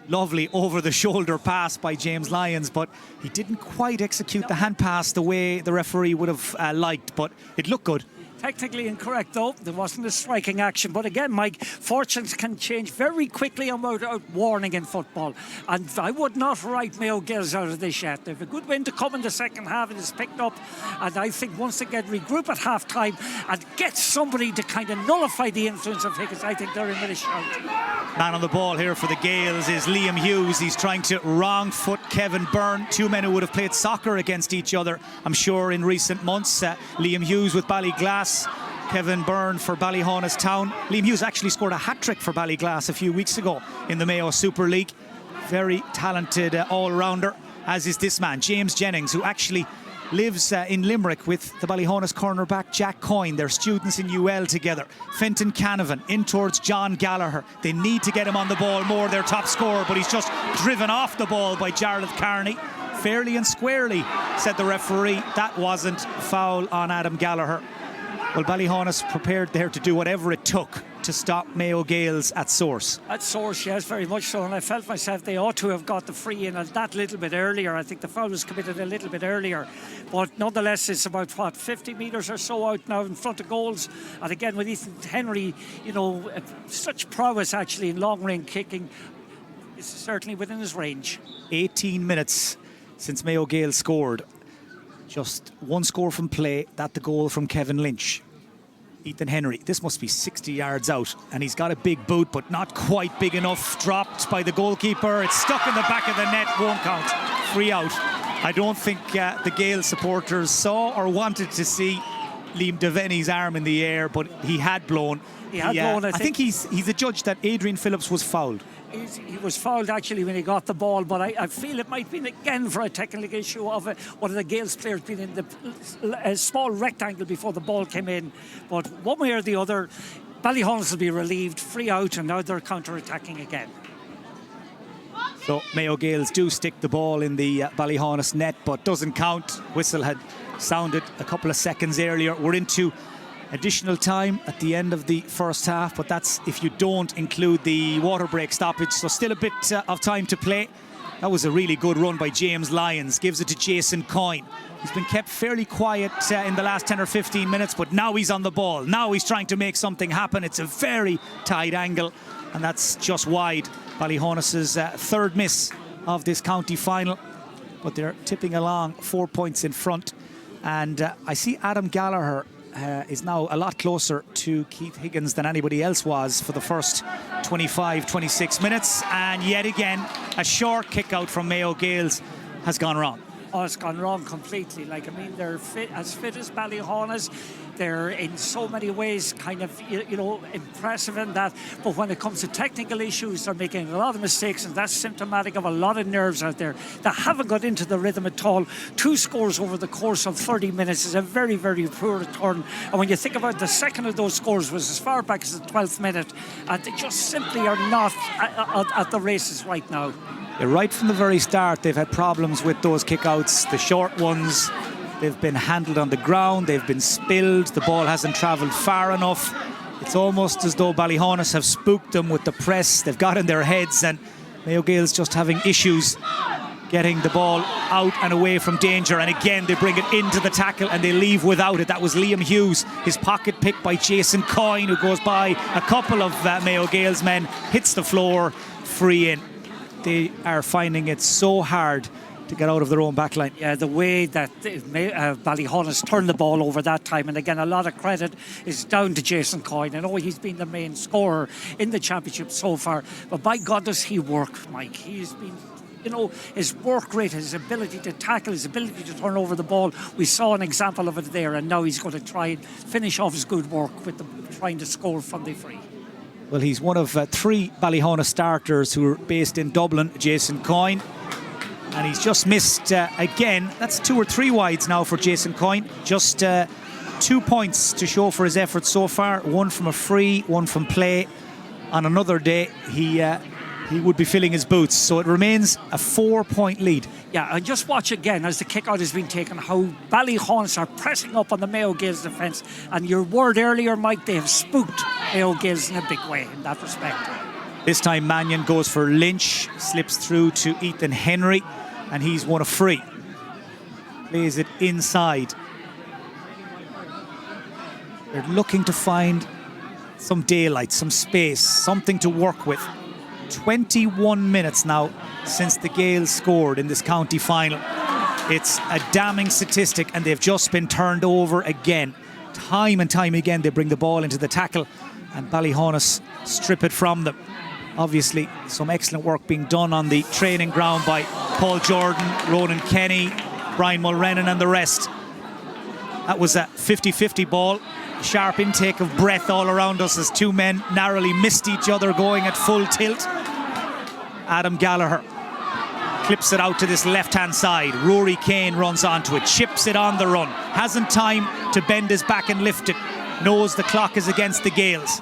A: Lovely over-the-shoulder pass by James Lyons, but he didn't quite execute the hand pass the way the referee would have liked, but it looked good.
B: Technically incorrect, though. There wasn't a striking action. But again, Mike, fortunes can change very quickly and without warning in football. And I would not write Mayo Gaels out of this yet. They have a good win to come in the second half. It is picked up. And I think once they get regroup at half-time and get somebody to kind of nullify the influence of Higgins, I think they're in with a shout.
A: Man on the ball here for the Gaels is Liam Hughes. He's trying to wrong foot Kevin Byrne. Two men who would have played soccer against each other, I'm sure, in recent months. Liam Hughes with Ballyglass, Kevin Byrne for Ballyhaunis Town. Liam Hughes actually scored a hat-trick for Ballyglass a few weeks ago in the Mayo Super League. Very talented all-rounder, as is this man, James Jennings, who actually lives in Limerick with the Ballyhaunis cornerback Jack Coyne. They're students in UL together. Fenton Canavan in towards John Gallagher. They need to get him on the ball more, their top scorer, but he's just driven off the ball by Jarlath Carney. Fairly and squarely, said the referee. That wasn't foul on Adam Gallagher. Well, Ballyhaunis prepared there to do whatever it took to stop Mayo Gaels at source.
B: At source, yes, very much so. And I felt myself they ought to have got the free in that little bit earlier. I think the foul was committed a little bit earlier. But nonetheless, it's about, 50 metres or so out now in front of goals. And again, with Ethan Henry, such prowess actually in long-range kicking, it's certainly within his range.
A: 18 minutes since Mayo Gaels scored. Just one score from play, that the goal from Kevin Lynch. Ethan Henry, this must be 60 yards out, and he's got a big boot, but not quite big enough. Dropped by the goalkeeper. It's stuck in the back of the net, won't count. Free out. I don't think the Gaels supporters saw or wanted to see Liam Devaney's arm in the air, but he had blown. I think he's adjudged that Adrian Phillips was fouled.
B: He was fouled actually when he got the ball, but I feel it might be again for a technical issue of one of the Gaels players being in the small rectangle before the ball came in. But one way or the other, Ballyhaunis will be relieved, free out, and now they're counter-attacking again.
A: So Mayo Gaels do stick the ball in the Ballyhaunis net, but doesn't count. Whistle had sounded a couple of seconds earlier. We're into additional time at the end of the first half, but that's if you don't include the water break stoppage, so still a bit of time to play. That was a really good run by James Lyons. Gives it to Jason Coyne. He's been kept fairly quiet in the last 10 or 15 minutes, but now he's on the ball. Now he's trying to make something happen. It's a very tight angle, and that's just wide. Ballyhaunis' third miss of this county final, but they're tipping along 4 points in front. And I see Adam Gallagher is now a lot closer to Keith Higgins than anybody else was for the first 25-26 minutes, and yet again a short kick out from Mayo Gaels has gone wrong.
B: Oh, it's gone wrong completely. They're fit as Ballyhaunis. They're in so many ways kind of, impressive in that. But when it comes to technical issues, they're making a lot of mistakes, and that's symptomatic of a lot of nerves out there that haven't got into the rhythm at all. 2 scores over the course of 30 minutes is a very, very poor return. And when you think about the second of those scores was as far back as the 12th minute, and they just simply are not at the races right now.
A: Right from the very start, they've had problems with those kickouts, the short ones. They've been handled on the ground, they've been spilled, the ball hasn't travelled far enough. It's almost as though Ballyhaunis have spooked them with the press. They've got in their heads, and Mayo Gaels just having issues getting the ball out and away from danger. And again, they bring it into the tackle and they leave without it. That was Liam Hughes, his pocket pick by Jason Coyne, who goes by a couple of Mayo Gaels men, hits the floor, free in. They are finding it so hard to get out of their own backline.
B: Yeah, the way that Ballyhaunis turned the ball over that time, and again, a lot of credit is down to Jason Coyne. I know he's been the main scorer in the championship so far, but by God does he work, Mike. He's been, his work rate, his ability to tackle, his ability to turn over the ball. We saw an example of it there, and now he's going to try and finish off his good work with trying to score from the free.
A: Well, he's one of 3 Ballyhaunis starters who are based in Dublin, Jason Coyne. And he's just missed again. That's 2 or 3 wides now for Jason Coyne. Just 2 points to show for his efforts so far. 1 from a free, 1 from play. On another day, he he would be filling his boots. So it remains a 4-point lead.
B: Yeah, and just watch again as the kick out has been taken, how Ballyhaunis are pressing up on the Mayo Gaels defence. And your word earlier, Mike, they have spooked Mayo Gaels in a big way in that respect.
A: This time Mannion goes for Lynch, slips through to Ethan Henry, and he's won a free. Plays it inside. They're looking to find some daylight, some space, something to work with. 21 minutes now since the Gaels scored in this county final. It's a damning statistic, and they've just been turned over again. Time and time again they bring the ball into the tackle and Ballyhaunis strip it from them. Obviously some excellent work being done on the training ground by Paul Jordan, Ronan Kenny, Brian Mulrennan and the rest. That was a 50-50 ball. Sharp intake of breath all around us as two men narrowly missed each other going at full tilt. Adam Gallagher clips it out to this left-hand side. Rory Kane runs onto it, chips it on the run. Hasn't time to bend his back and lift it. Knows the clock is against the Gaels.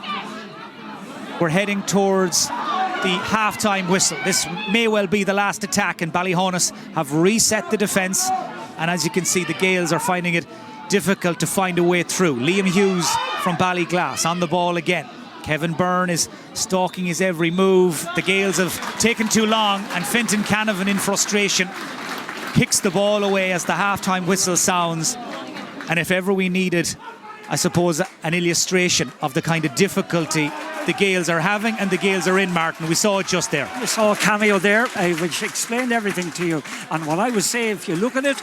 A: We're heading towards the half-time whistle. This may well be the last attack, and Ballyhaunis have reset the defence. And as you can see, the Gaels are finding it difficult to find a way through. Liam Hughes from Ballyglass on the ball again. Kevin Byrne is stalking his every move. The Gaels have taken too long, and Fenton Canavan in frustration kicks the ball away as the half-time whistle sounds. And if ever we needed, I suppose, an illustration of the kind of difficulty the Gaels are having and the Gaels are in, Martin, we saw it just there.
B: You saw a cameo there, which explained everything to you. And what I would say, if you look at it,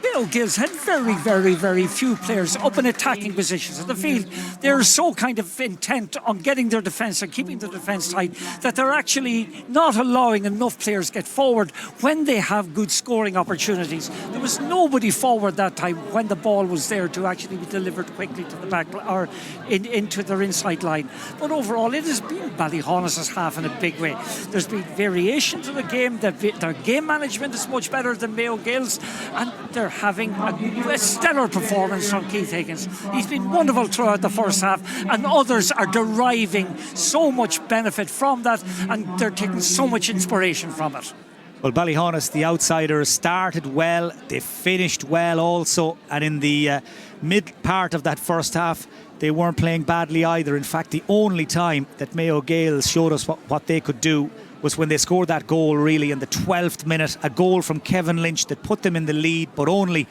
B: Mayo Gaels had very few players up in attacking positions in the field. They're so kind of intent on getting their defence and keeping the defence tight that they're actually not allowing enough players get forward when they have good scoring opportunities. There was nobody forward that time when the ball was there to actually be delivered quickly to the back or into their inside line. But overall, it has been Ballyhaunis' half in a big way. There's been variation to the game. Their game management is much better than Mayo Gaels, and they're having a stellar performance from Keith Higgins. He's been wonderful throughout the first half, and others are deriving so much benefit from that, and they're taking so much inspiration from it.
A: Well, Ballyhaunis, the outsiders, started well, they finished well also, and in the mid part of that first half they weren't playing badly either. In fact, the only time that Mayo Gaels showed us what they could do was when they scored that goal really in the 12th minute, a goal from Kevin Lynch that put them in the lead, but only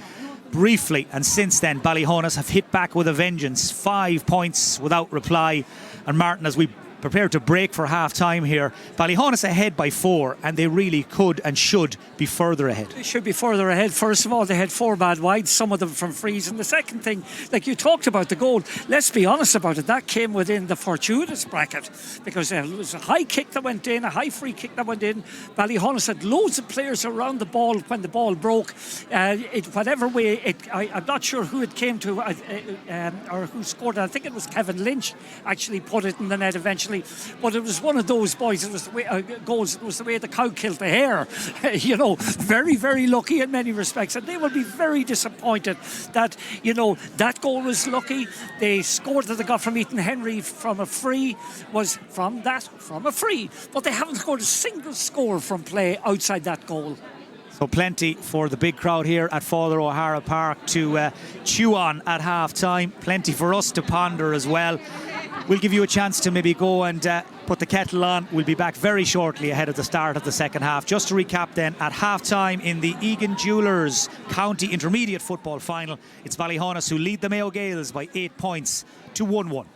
A: briefly. And since then, Ballyhaunis have hit back with a vengeance. 5 points without reply. And Martin, as we prepare to break for half-time here, Ballyhaunis ahead by 4, and they really could and should be further ahead.
B: They should be further ahead. First of all, they had 4 bad wides, some of them from frees. And the second thing, like you talked about the goal, let's be honest about it, that came within the fortuitous bracket, because there was a high kick that went in, a high free kick that went in. Ballyhaunis had loads of players around the ball when the ball broke. Whatever way, I'm not sure who it came to or who scored it. I think it was Kevin Lynch actually put it in the net eventually. But it was one of those boys. It was the way goals. It was the way the cow killed the hare. Very lucky in many respects, and they will be very disappointed that that goal was lucky. They scored that they got from Ethan Henry from a free was from a free, but they haven't scored a single score from play outside that goal.
A: So plenty for the big crowd here at Father O'Hara Park to chew on at half-time. Plenty for us to ponder as well. We'll give you a chance to maybe go and put the kettle on. We'll be back very shortly ahead of the start of the second half. Just to recap then, at half-time in the Egan Jewellers County Intermediate Football Final, it's Ballyhaunis who lead the Mayo Gaels by 8 points to 1-1.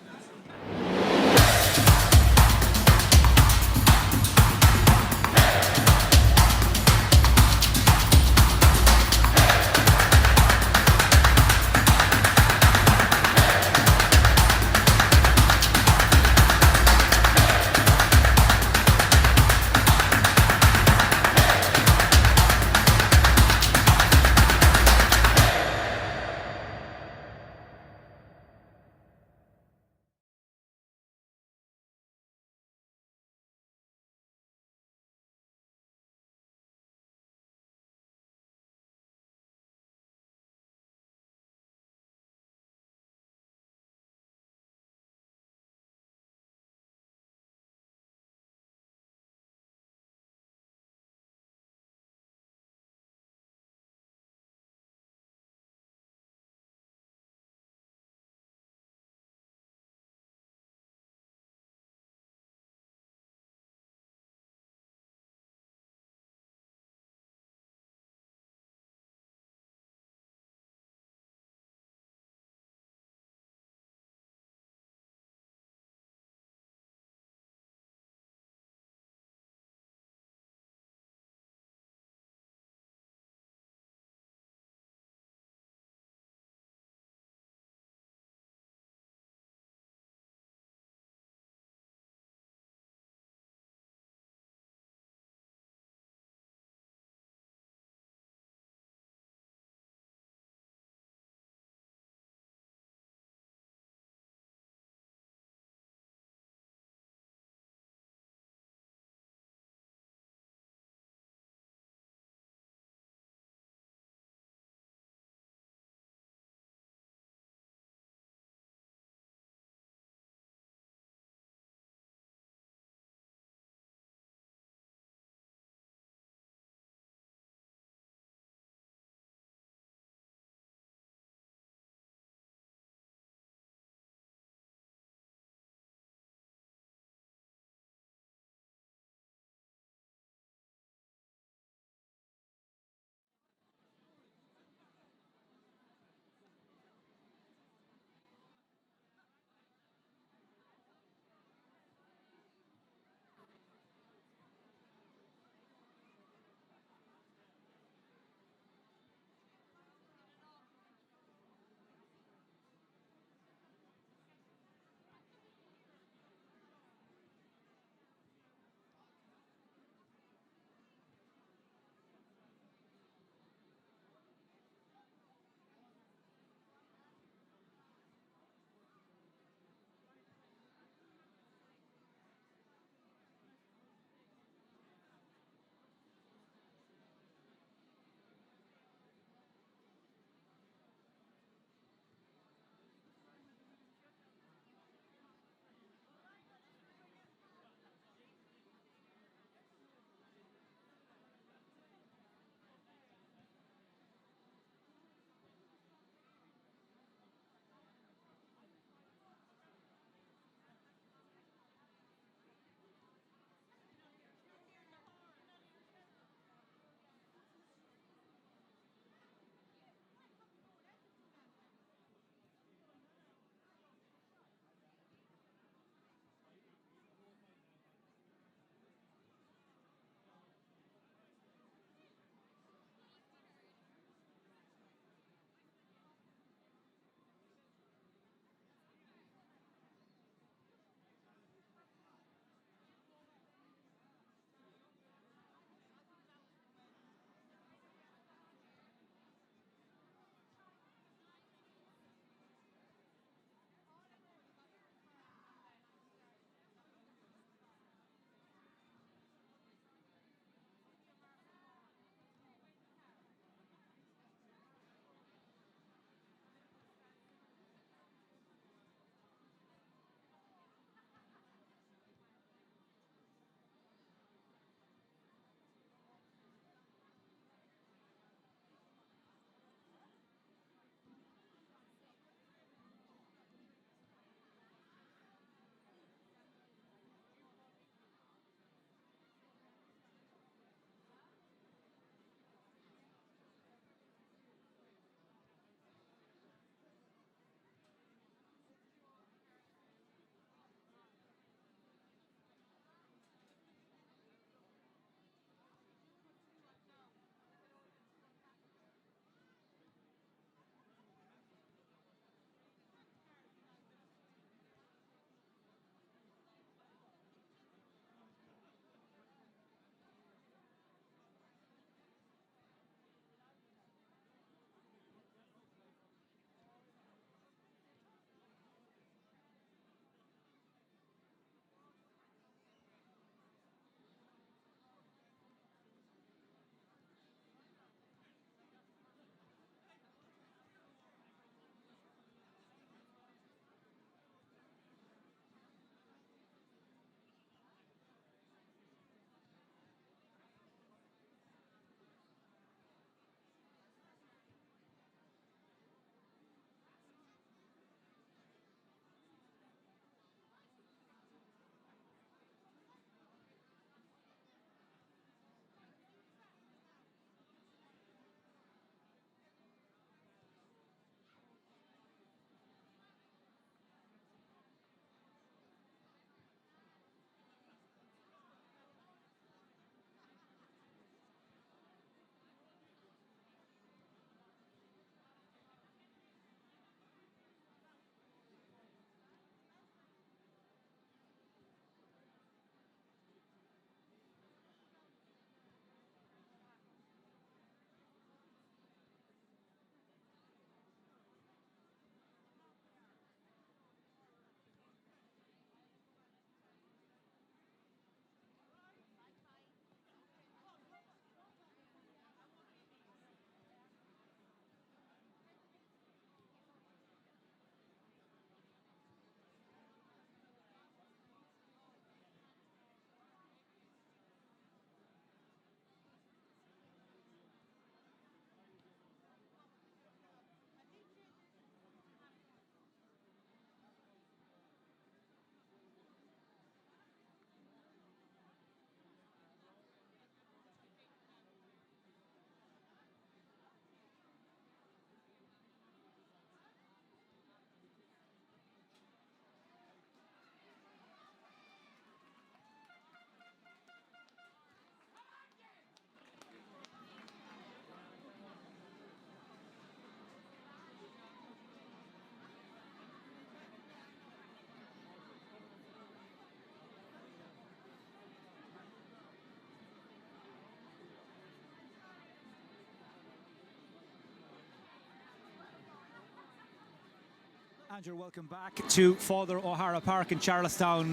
A: And you're welcome back to Father O'Hara Park in Charlestown.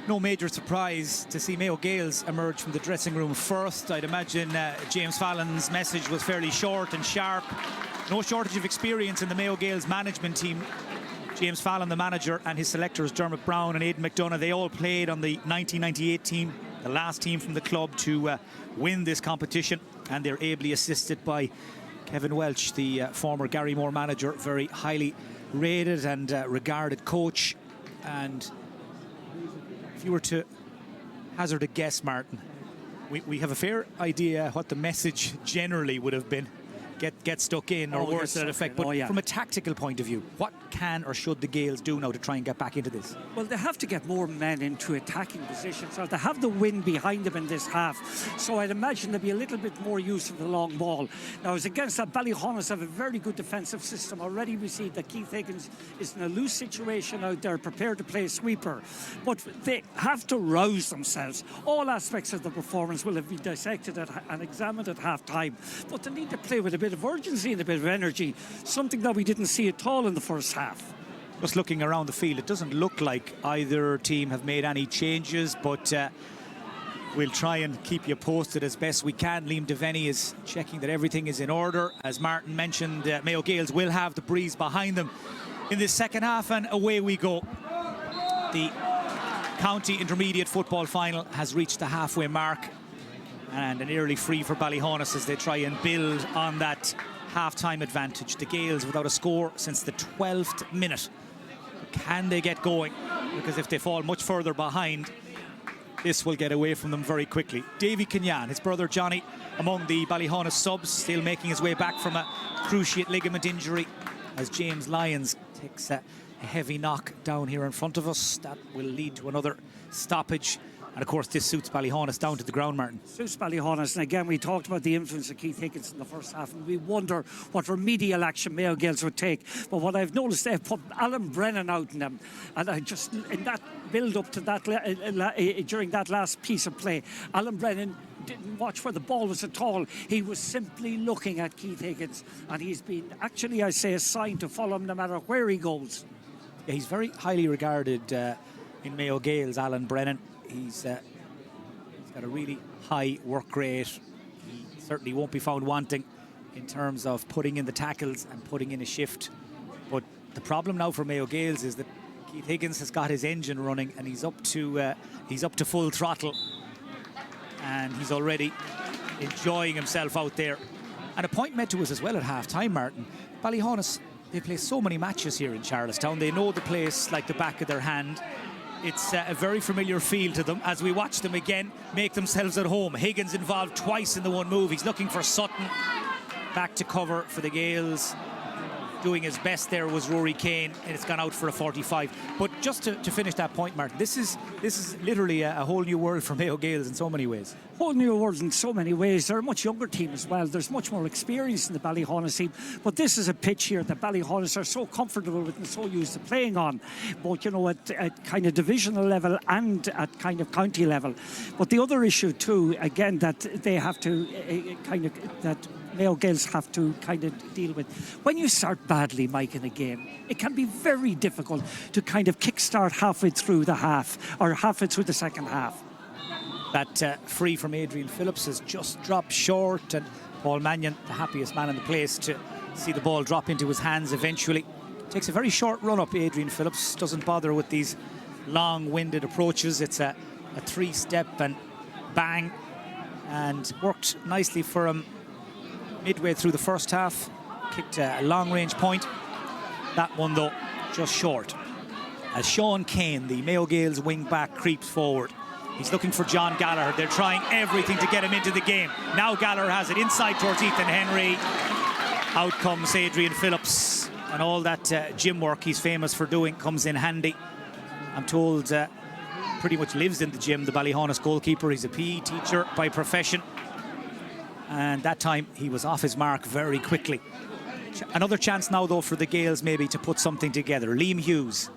A: No major surprise to see Mayo Gaels emerge from the dressing room first. I'd imagine James Fallon's message was fairly short and sharp. No shortage of experience in the Mayo Gaels management team. James Fallon, the manager, and his selectors, Dermot Brown and Aidan McDonough, they all played on the 1998 team, the last team from the club to win this competition. And they're ably assisted by Kevin Welch, the former Gary Moore manager, very highly rated and regarded coach. And if you were to hazard a guess, Martin, we have a fair idea what the message generally would have been. Get stuck in, or worse to that effect. But from a tactical point of view, what can or should the Gaels do now to try and get back into this?
B: Well, they have to get more men into attacking positions, or they have the wind behind them in this half. So I'd imagine there'll be a little bit more use of the long ball. Now, as against that, Ballyhaunis have a very good defensive system. Already we see that Keith Higgins is in a loose situation out there, prepared to play a sweeper. But they have to rouse themselves. All aspects of the performance will have been dissected and examined at half-time. But they need to play with a bit of urgency and a bit of energy, something that we didn't see at all in the first half.
A: Just looking around the field, it doesn't look like either team have made any changes, but we'll try and keep you posted as best we can. Liam Devaney is checking that everything is in order. As Martin mentioned, Mayo Gaels will have the breeze behind them in this second half, and away we go. The county intermediate football final has reached the halfway mark, and an early free for Ballyhaunis as they try and build on that half-time advantage. The Gaels without a score since the 12th minute. Can they get going? Because if they fall much further behind, this will get away from them very quickly. Davy Kenyan, his brother Johnny, among the Ballyhaunis subs, still making his way back from a cruciate ligament injury, as James Lyons takes a heavy knock down here in front of us. That will lead to another stoppage. And of course, this suits Ballyhaunis down to the ground, Martin.
B: Suits Ballyhaunis, and again, we talked about the influence of Keith Higgins in the first half, and we wonder what remedial action Mayo Gaels would take. But what I've noticed, they've put Alan Brennan out in them, and I just, in that build up to that, during that last piece of play, Alan Brennan didn't watch where the ball was at all. He was simply looking at Keith Higgins, and he's been, actually, I say, assigned to follow him no matter where he goes.
A: Yeah, he's very highly regarded in Mayo Gaels, Alan Brennan. He's got a really high work rate. He certainly won't be found wanting in terms of putting in the tackles and putting in a shift. But the problem now for Mayo Gaels is that Keith Higgins has got his engine running, and he's up to full throttle, and he's already enjoying himself out there. And a point made to us as well at half-time, Martin. Ballyhaunis, they play so many matches here in Charlestown. They know the place like the back of their hand. It's a very familiar feel to them as we watch them again make themselves at home. Higgins involved twice in the one move. He's looking for Sutton. Back to cover for the Gaels. Doing his best there was Rory Kane, and it's gone out for a 45. But just to finish that point, Martin, this is literally a whole new world for Mayo Gaels in so many ways.
B: Whole new world in so many ways. They're a much younger team as well. There's much more experience in the Ballyhaunis team. But this is a pitch here that Ballyhaunis are so comfortable with and so used to playing on, both, you know, at kind of divisional level and at kind of county level. But the other issue too, again, that they have to that Mayo Gaels have to kind of deal with. When you start badly, Mike, in a game, it can be very difficult to kind of kickstart halfway through the half or halfway through the second half.
A: That free from Adrian Phillips has just dropped short, and Paul Mannion, the happiest man in the place to see the ball drop into his hands eventually. Takes a very short run up, Adrian Phillips. Doesn't bother with these long-winded approaches. It's a three-step and bang, and worked nicely for him midway through the first half. Kicked a long-range point. That one, though, just short. As Sean Kane, the Mayo Gaels wing-back, creeps forward. He's looking for John Gallagher. They're trying everything to get him into the game. Now Gallagher has it inside towards Ethan Henry. Out comes Adrian Phillips. And all that gym work he's famous for doing comes in handy. I'm told pretty much lives in the gym, the Ballyhaunis goalkeeper. He's a PE teacher by profession. And that time he was off his mark very quickly. Another chance now, though, for the Gaels maybe to put something together. Liam Hughes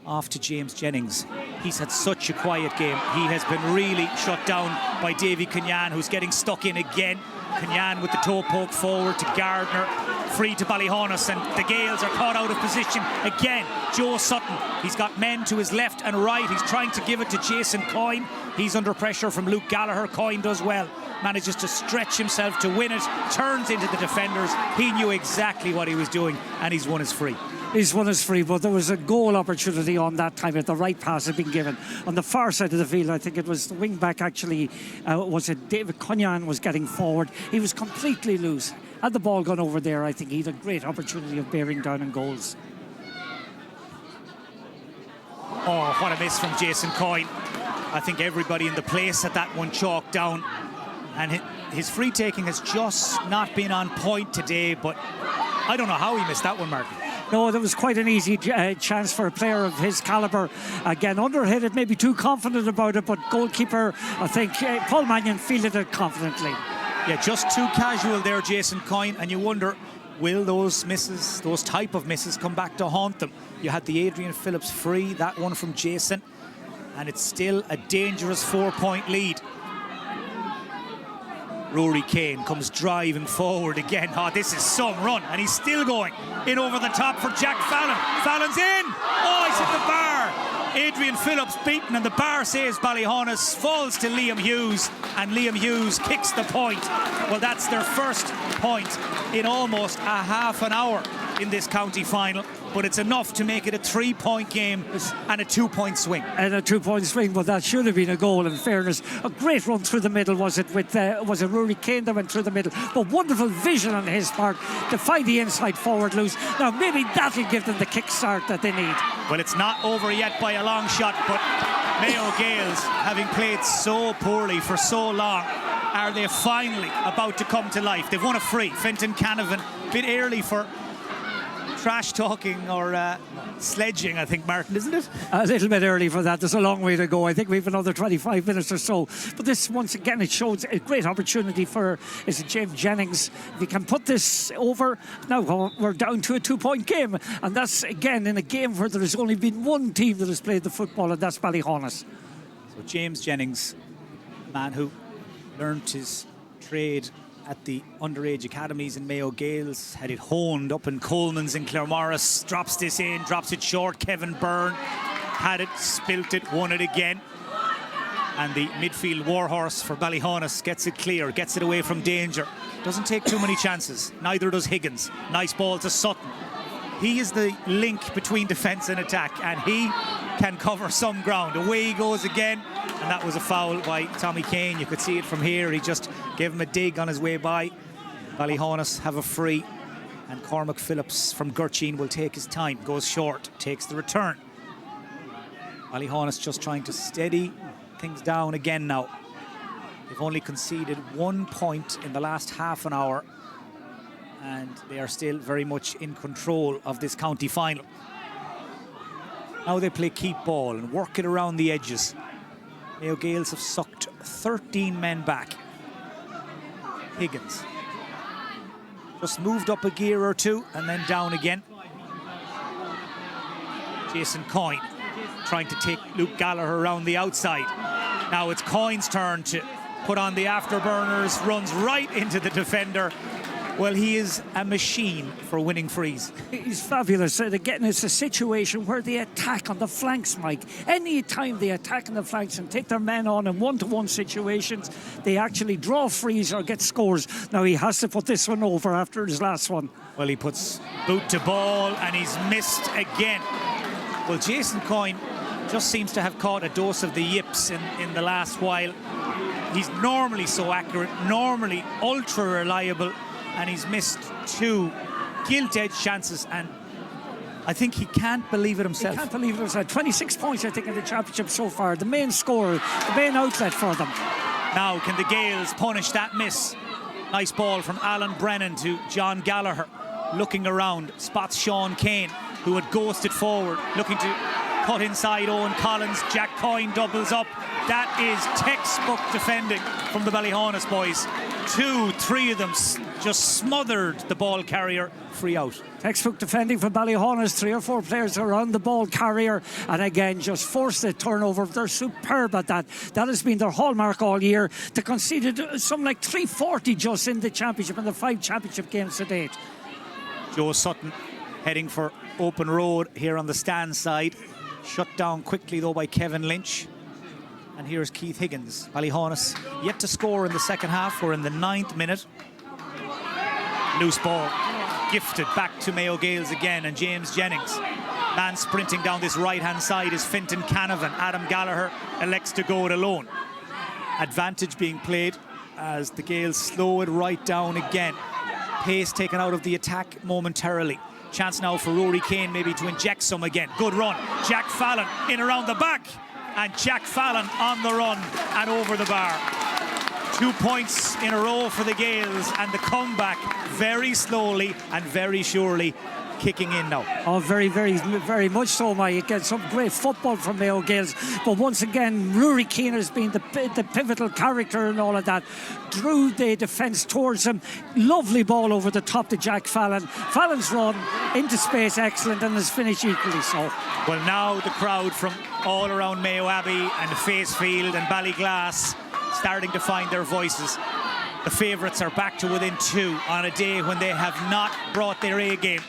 A: off to James Jennings. He's had such a quiet game. He has been really shut down by Davy Kenyan, who's getting stuck in again. Kenyan with the toe poke forward to Gardner, free to Ballyhaunis, and the Gaels are caught out of position again. Joe Sutton, he's got men to his left and right. He's trying to give it to Jason Coyne. He's under pressure from Luke Gallagher. Coyne does well, manages to stretch himself to win it, turns into the defenders. He knew exactly what he was doing, and he's won his free.
B: He's won his free, but there was a goal opportunity on that time if the right pass had been given. On the far side of the field, I think it was the wing back actually, was it David Cunyan was getting forward. He was completely loose. Had the ball gone over there, I think he had a great opportunity of bearing down on goals.
A: Oh, what a miss from Jason Coyne. I think everybody in the place had that one chalked down. And his free taking has just not been on point today, but I don't know how he missed that one, Martin.
B: No, that was quite an easy chance for a player of his calibre. Again, underhit it, maybe too confident about it, but goalkeeper, I think, Paul Mannion fielded it confidently.
A: Yeah, just too casual there, Jason Coyne, and you wonder, will those misses, those type of misses, come back to haunt them? You had the Adrian Phillips free, that one from Jason, and it's still a dangerous 4-point lead. Rory Kane comes driving forward again. Oh, this is some run, and he's still going. In over the top for Jack Fallon. Fallon's in! Oh, he's hit the bar! Adrian Phillips beaten, and the bar saves Ballyhaunis, falls to Liam Hughes, and Liam Hughes kicks the point. Well, that's their first point in almost a half an hour in this county final, but it's enough to make it a 3-point game and a 2-point swing.
B: And a 2-point swing, but that should have been a goal, in fairness. A great run through the middle, was it Rory Kane that went through the middle, but wonderful vision on his part to find the inside forward loose. Now maybe that'll give them the kickstart that they need.
A: Well, it's not over yet by a long shot, but Mayo Gaels, having played so poorly for so long, are they finally about to come to life? They've won a free. Fenton Canavan, a bit early for trash talking or sledging, I think, Martin, isn't it?
B: A little bit early for that. There's a long way to go. I think we've another 25 minutes or so. But this, once again, it shows a great opportunity for, is it James Jennings? If he can put this over, now we're down to a 2-point game. And that's, again, in a game where there has only been one team that has played the football, and that's Ballyhaunis.
A: So James Jennings, a man who learnt his trade at the underage academies in Mayo Gaels, had it honed up in Coleman's in Claremorris, drops this in, drops it short. Kevin Byrne had it, spilt it, won it again. And the midfield warhorse for Ballyhaunis gets it clear, gets it away from danger. Doesn't take too many chances, neither does Higgins. Nice ball to Sutton. He is the link between defence and attack, and he can cover some ground. Away he goes again, and that was a foul by Tommy Kane. You could see it from here. He just gave him a dig on his way by. Ballyhaunis have a free, and Cormac Phillips from Gurcheen will take his time. Goes short, takes the return. Ballyhaunis just trying to steady things down again now. They've only conceded 1 point in the last half an hour, and they are still very much in control of this county final. Now they play keep ball and work it around the edges. Mayo Gaels have sucked 13 men back. Higgins just moved up a gear or two and then down again. Jason Coyne trying to take Luke Gallagher around the outside. Now it's Coyne's turn to put on the afterburners, runs right into the defender. Well, he is a machine for winning frees.
B: He's fabulous. Again, it's a situation where they attack on the flanks, Mike. Any time they attack on the flanks and take their men on in one-to-one situations, they actually draw frees or get scores. Now, he has to put this one over after his last one.
A: Well, he puts boot to ball and he's missed again. Well, Jason Coyne just seems to have caught a dose of the yips in the last while. He's normally so accurate, normally ultra reliable, and he's missed 2 gilt-edged chances, and I think he can't believe it himself.
B: He can't believe it himself. 26 points, I think, in the championship so far. The main scorer, the main outlet for them.
A: Now, can the Gaels punish that miss? Nice ball from Alan Brennan to John Gallagher. Looking around, spots Sean Kane, who had ghosted forward, looking to cut inside Owen Collins. Jack Coyne doubles up. That is textbook defending from the Ballyhaunis boys. 2, 3 of them just smothered the ball carrier. Free out.
B: Textbook defending for Ballyhaunis. 3 or 4 players around the ball carrier, and again just forced the turnover. They're superb at that. That has been their hallmark all year. They conceded something like 340 just in the championship, in the 5 championship games to date.
A: Joe Sutton heading for open road here on the stand side. Shut down quickly though by Kevin Lynch. And here's Keith Higgins. Ballyhaunis yet to score in the second half. We're in the 9th minute. Loose ball gifted back to Mayo Gaels again, and James Jennings. Man sprinting down this right-hand side is Fintan Canavan. Adam Gallagher elects to go it alone. Advantage being played as the Gaels slow it right down again. Pace taken out of the attack momentarily. Chance now for Rory Kane maybe to inject some again. Good run. Jack Fallon in around the back. And Jack Fallon on the run and over the bar. 2 points in a row for the Gaels, and the comeback very slowly and very surely kicking in now.
B: Oh, very, very, very much so, Mike. Again, some great football from Mayo Gaels. But once again, Rory Keane has been the pivotal character and all of that. Drew the defence towards him. Lovely ball over the top to Jack Fallon. Fallon's run into space, excellent, and his finish equally so.
A: Well, now the crowd from all around Mayo Abbey and Facefield and Ballyglass starting to find their voices. The favourites are back to within 2 on a day when they have not brought their A game.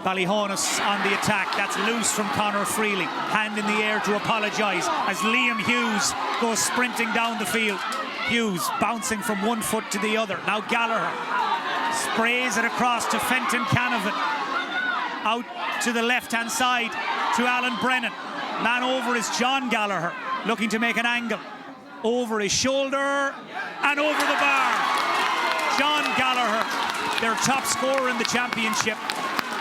A: Ballyhaunis on the attack. That's loose from Conor Freely. Hand in the air to apologise as Liam Hughes goes sprinting down the field. Hughes bouncing from one foot to the other. Now Gallagher sprays it across to Fenton Canavan. Out to the left-hand side to Alan Brennan. Man over is John Gallagher, looking to make an angle. Over his shoulder and over the bar. John Gallagher, their top scorer in the championship,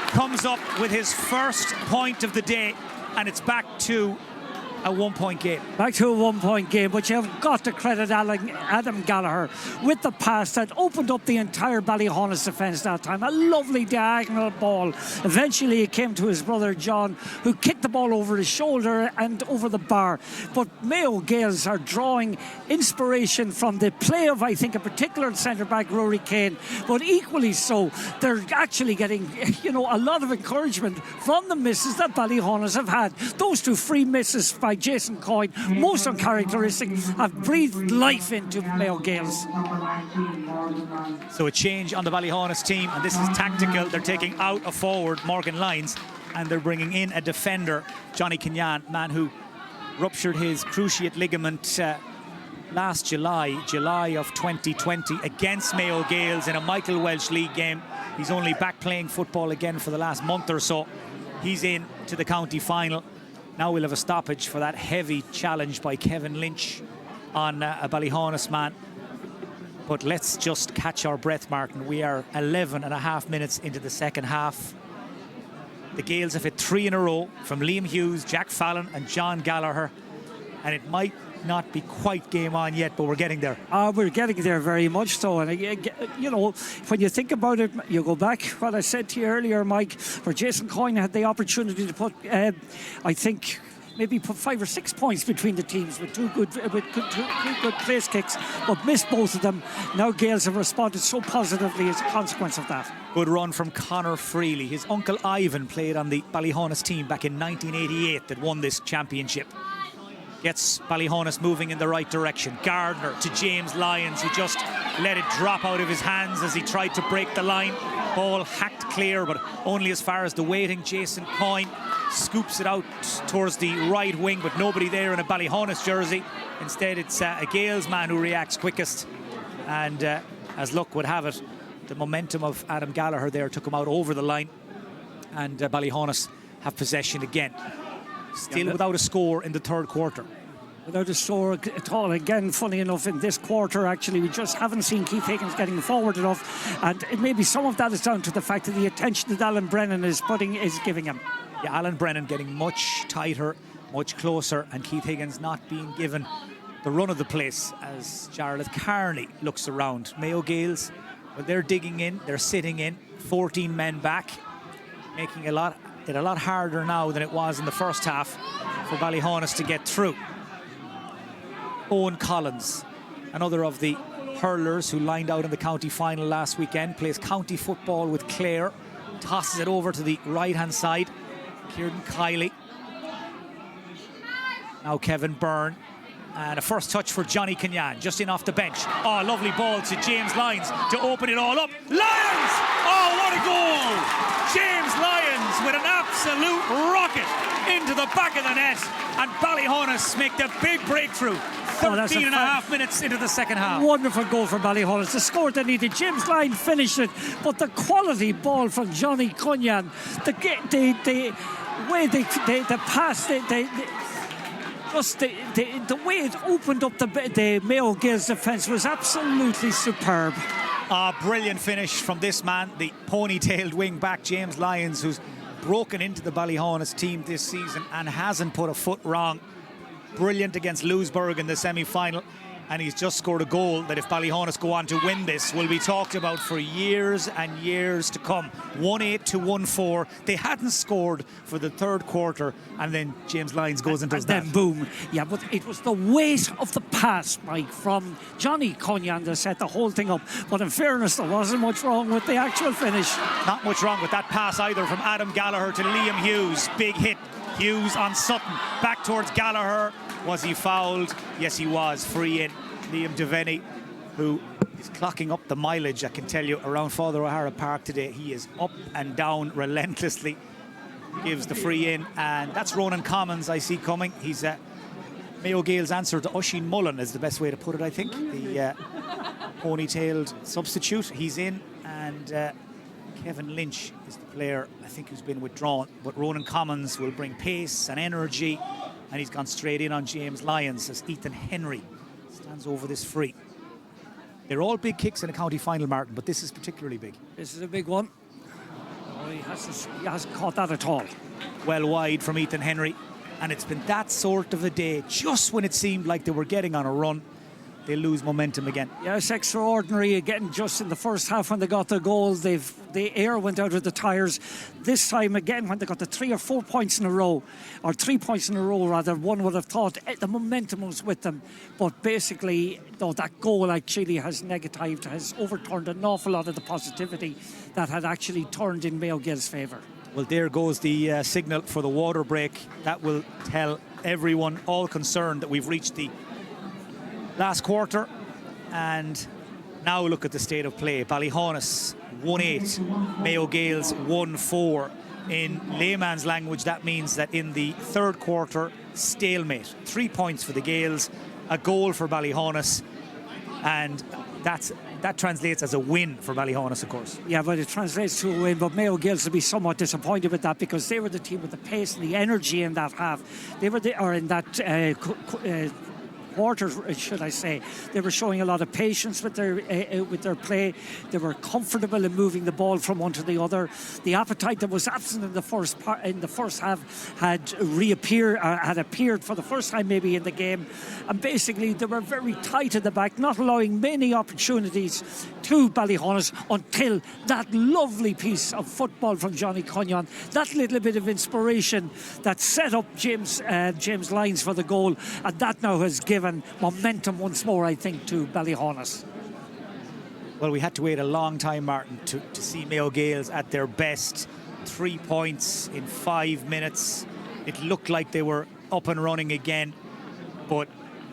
A: comes up with his first point of the day, and it's back to a 1-point game.
B: Back to a 1-point game, but you have got to credit Adam Gallagher with the pass that opened up the entire Ballyhaunis defence that time. A lovely diagonal ball. Eventually it came to his brother John, who kicked the ball over his shoulder and over the bar. But Mayo Gaels are drawing inspiration from the play of, I think, a particular centre-back, Rory Kane, but equally so, they're actually getting, a lot of encouragement from the misses that Ballyhaunis have had. Those 2 free misses by Jason Coyne, most uncharacteristic, have breathed life into Mayo Gaels.
A: So a change on the Ballyhaunis team, and this is tactical. They're taking out a forward, Morgan Lyons, and they're bringing in a defender, Johnny Kenyan, man who ruptured his cruciate ligament last July of 2020 against Mayo Gaels in a Michael Welsh League game. He's only back playing football again for the last month or so. He's in to the county final. Now we'll have a stoppage for that heavy challenge by Kevin Lynch on a Ballyhaunis man. But let's just catch our breath, Martin. We are 11 and a half minutes into the second half. The Gaels have hit 3 in a row from Liam Hughes, Jack Fallon and John Gallagher. And it might not be quite game on yet, but we're getting there.
B: We're getting there very much so. And, when you think about it, you go back what I said to you earlier, Mike, where Jason Coyne had the opportunity to put, I think, maybe put 5 or 6 points between the teams with two good place kicks, but missed both of them. Now Gaels have responded so positively as a consequence of that.
A: Good run from Conor Freely. His uncle Ivan played on the Ballyhaunis team back in 1988 that won this championship. Gets Ballyhaunis moving in the right direction. Gardner to James Lyons, who just let it drop out of his hands as he tried to break the line. Ball hacked clear, but only as far as the waiting Jason Coyne scoops it out towards the right wing, but nobody there in a Ballyhaunis jersey. Instead, it's a Gaels man who reacts quickest. And as luck would have it, the momentum of Adam Gallagher there took him out over the line. And Ballyhaunis have possession again. Still without a score in the third quarter.
B: Without a score at all. Again, funny enough, in this quarter, actually, we just haven't seen Keith Higgins getting forward enough. And maybe some of that is down to the fact of the attention that Alan Brennan is giving him.
A: Yeah, Alan Brennan getting much tighter, much closer, and Keith Higgins not being given the run of the place as Jarlath Carney looks around. Mayo Gaels, well, they're digging in, they're sitting in, 14 men back, making it a lot harder now than it was in the first half for Ballyhaunis to get through. Owen Collins, another of the hurlers who lined out in the county final last weekend, plays county football with Clare, tosses it over to the right-hand side. Kieran Kiley. Now Kevin Byrne. And a first touch for Johnny Kenyan, just in off the bench. Oh, lovely ball to James Lyons to open it all up. Lyons! Oh, what a goal! James Lyons with an absolute rocket into the back of the net. And Ballyhaunis make the big breakthrough. 13 and a half minutes into the second half.
B: Wonderful goal for Ballyhaunis. The score they needed. James Lyons finished it, but the quality ball from Johnny Kenyan, the way the pass, just the way it opened up the Mayo Gaels defence was absolutely superb.
A: A brilliant finish from this man, the ponytailed wing back James Lyons, who's broken into the Ballyhaunis team this season and hasn't put a foot wrong. Brilliant against Louisburg in the semi-final, and he's just scored a goal that if Ballyhaunis go on to win this will be talked about for years and years to come. 1-8 to 1-4. They hadn't scored for the third quarter, and then James Lyons goes and does that.
B: Then boom. Yeah, but it was the weight of the pass, Mike, from Johnny Kenyan that set the whole thing up. But in fairness, there wasn't much wrong with the actual finish.
A: Not much wrong with that pass either from Adam Gallagher to Liam Hughes. Big hit. Hughes on Sutton. Back towards Gallagher. Was he fouled? Yes, he was. Free in. Liam Devaney, who is clocking up the mileage, I can tell you, around Father O'Hara Park today. He is up and down relentlessly. Gives the free in, and that's Ronan Commons I see coming. He's Mayo Gaels' answer to Oisin Mullen is the best way to put it, I think. The ponytailed substitute. He's in, and Kevin Lynch is the player, I think, who's been withdrawn. But Ronan Commons will bring pace and energy, and he's gone straight in on James Lyons as Ethan Henry stands over this free. They're all big kicks in a county final, Martin, but this is particularly big.
B: This is a big one. Oh, he hasn't caught that at all.
A: Well wide from Ethan Henry, and it's been that sort of a day. Just when it seemed like they were getting on a run, they lose momentum again.
B: Yeah, it's extraordinary again. Just in the first half when they got the goal, the air went out of the tyres. This time again, when they got the 3 or 4 points in a row, or 3 points in a row rather, one would have thought the momentum was with them. But basically, though, that goal actually has overturned an awful lot of the positivity that had actually turned in Mayo Gaels' favour.
A: Well, there goes the signal for the water break. That will tell everyone, all concerned, that we've reached the last quarter. And now look at the state of play. Ballyhaunis 1-8, Mayo Gaels 1-4. In layman's language, that means that in the third quarter, stalemate. 3 points for the Gaels, a goal for Ballyhaunis, and that translates as a win for Ballyhaunis, of course.
B: Yeah, but it translates to a win. But Mayo Gaels will be somewhat disappointed with that, because they were the team with the pace and the energy in that half. They were in that quarter, should I say. They were showing a lot of patience with their play. They were comfortable in moving the ball from one to the other. The appetite that was absent in the first half had appeared for the first time maybe in the game, and basically they were very tight at the back, not allowing many opportunities to Ballyhaunis until that lovely piece of football from Johnny Kenyan, that little bit of inspiration that set up James Lyons for the goal, and that now has given momentum once more, I think, to Ballyhaunis.
A: Well, we had to wait a long time, Martin, to see Mayo Gaels at their best. 3 points in 5 minutes. It looked like they were up and running again, but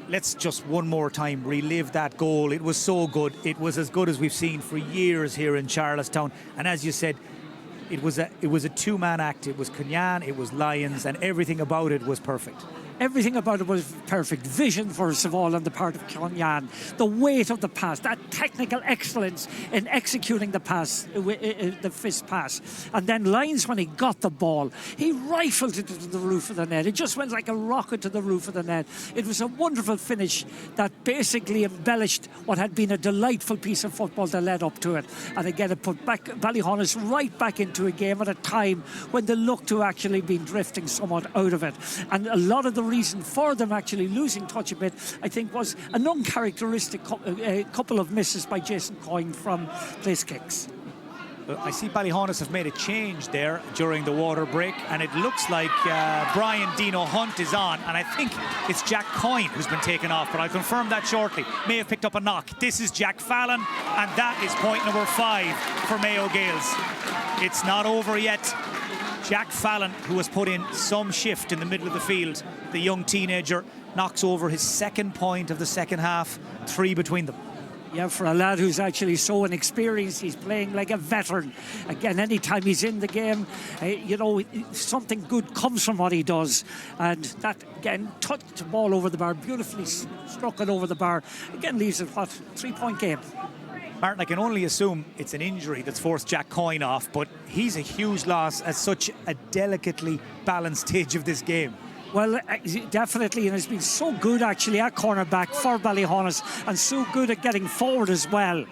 A: let's just one more time relive that goal. It was so good. It was as good as we've seen for years here in Charlestown, and as you said, it was a two-man act. It was Kenyan, it was Lyons, and everything about it was perfect.
B: Everything about it was perfect. Vision, first of all, on the part of Kenyan. The weight of the pass, that technical excellence in executing the pass, the fist pass. And then Lyons, when he got the ball, he rifled it to the roof of the net. It just went like a rocket to the roof of the net. It was a wonderful finish that basically embellished what had been a delightful piece of football that led up to it. And again, it put Ballyhaunis right back into a game at a time when they looked to actually being drifting somewhat out of it. And a lot of the reason for them actually losing touch a bit, I think, was an uncharacteristic couple of misses by Jason Coyne from place kicks.
A: I see Ballyhaunis have made a change there during the water break, and it looks like Brian Dino Hunt is on, and I think it's Jack Coyne who's been taken off, but I'll confirm that shortly. May have picked up a knock. This is Jack Fallon, and that is point number 5 for Mayo Gaels. It's not over yet. Jack Fallon, who has put in some shift in the middle of the field, the young teenager, knocks over his second point of the second half, 3 between them.
B: Yeah, for a lad who's actually so inexperienced, he's playing like a veteran. Again, anytime he's in the game, something good comes from what he does. And that, again, touched the ball over the bar, beautifully struck it over the bar. Again, leaves it, 3-point game.
A: Martin, I can only assume it's an injury that's forced Jack Coyne off, but he's a huge loss at such a delicately balanced stage of this game.
B: Well, definitely, and it's been so good actually at cornerback for Ballyhaunis, and so good at getting forward as well.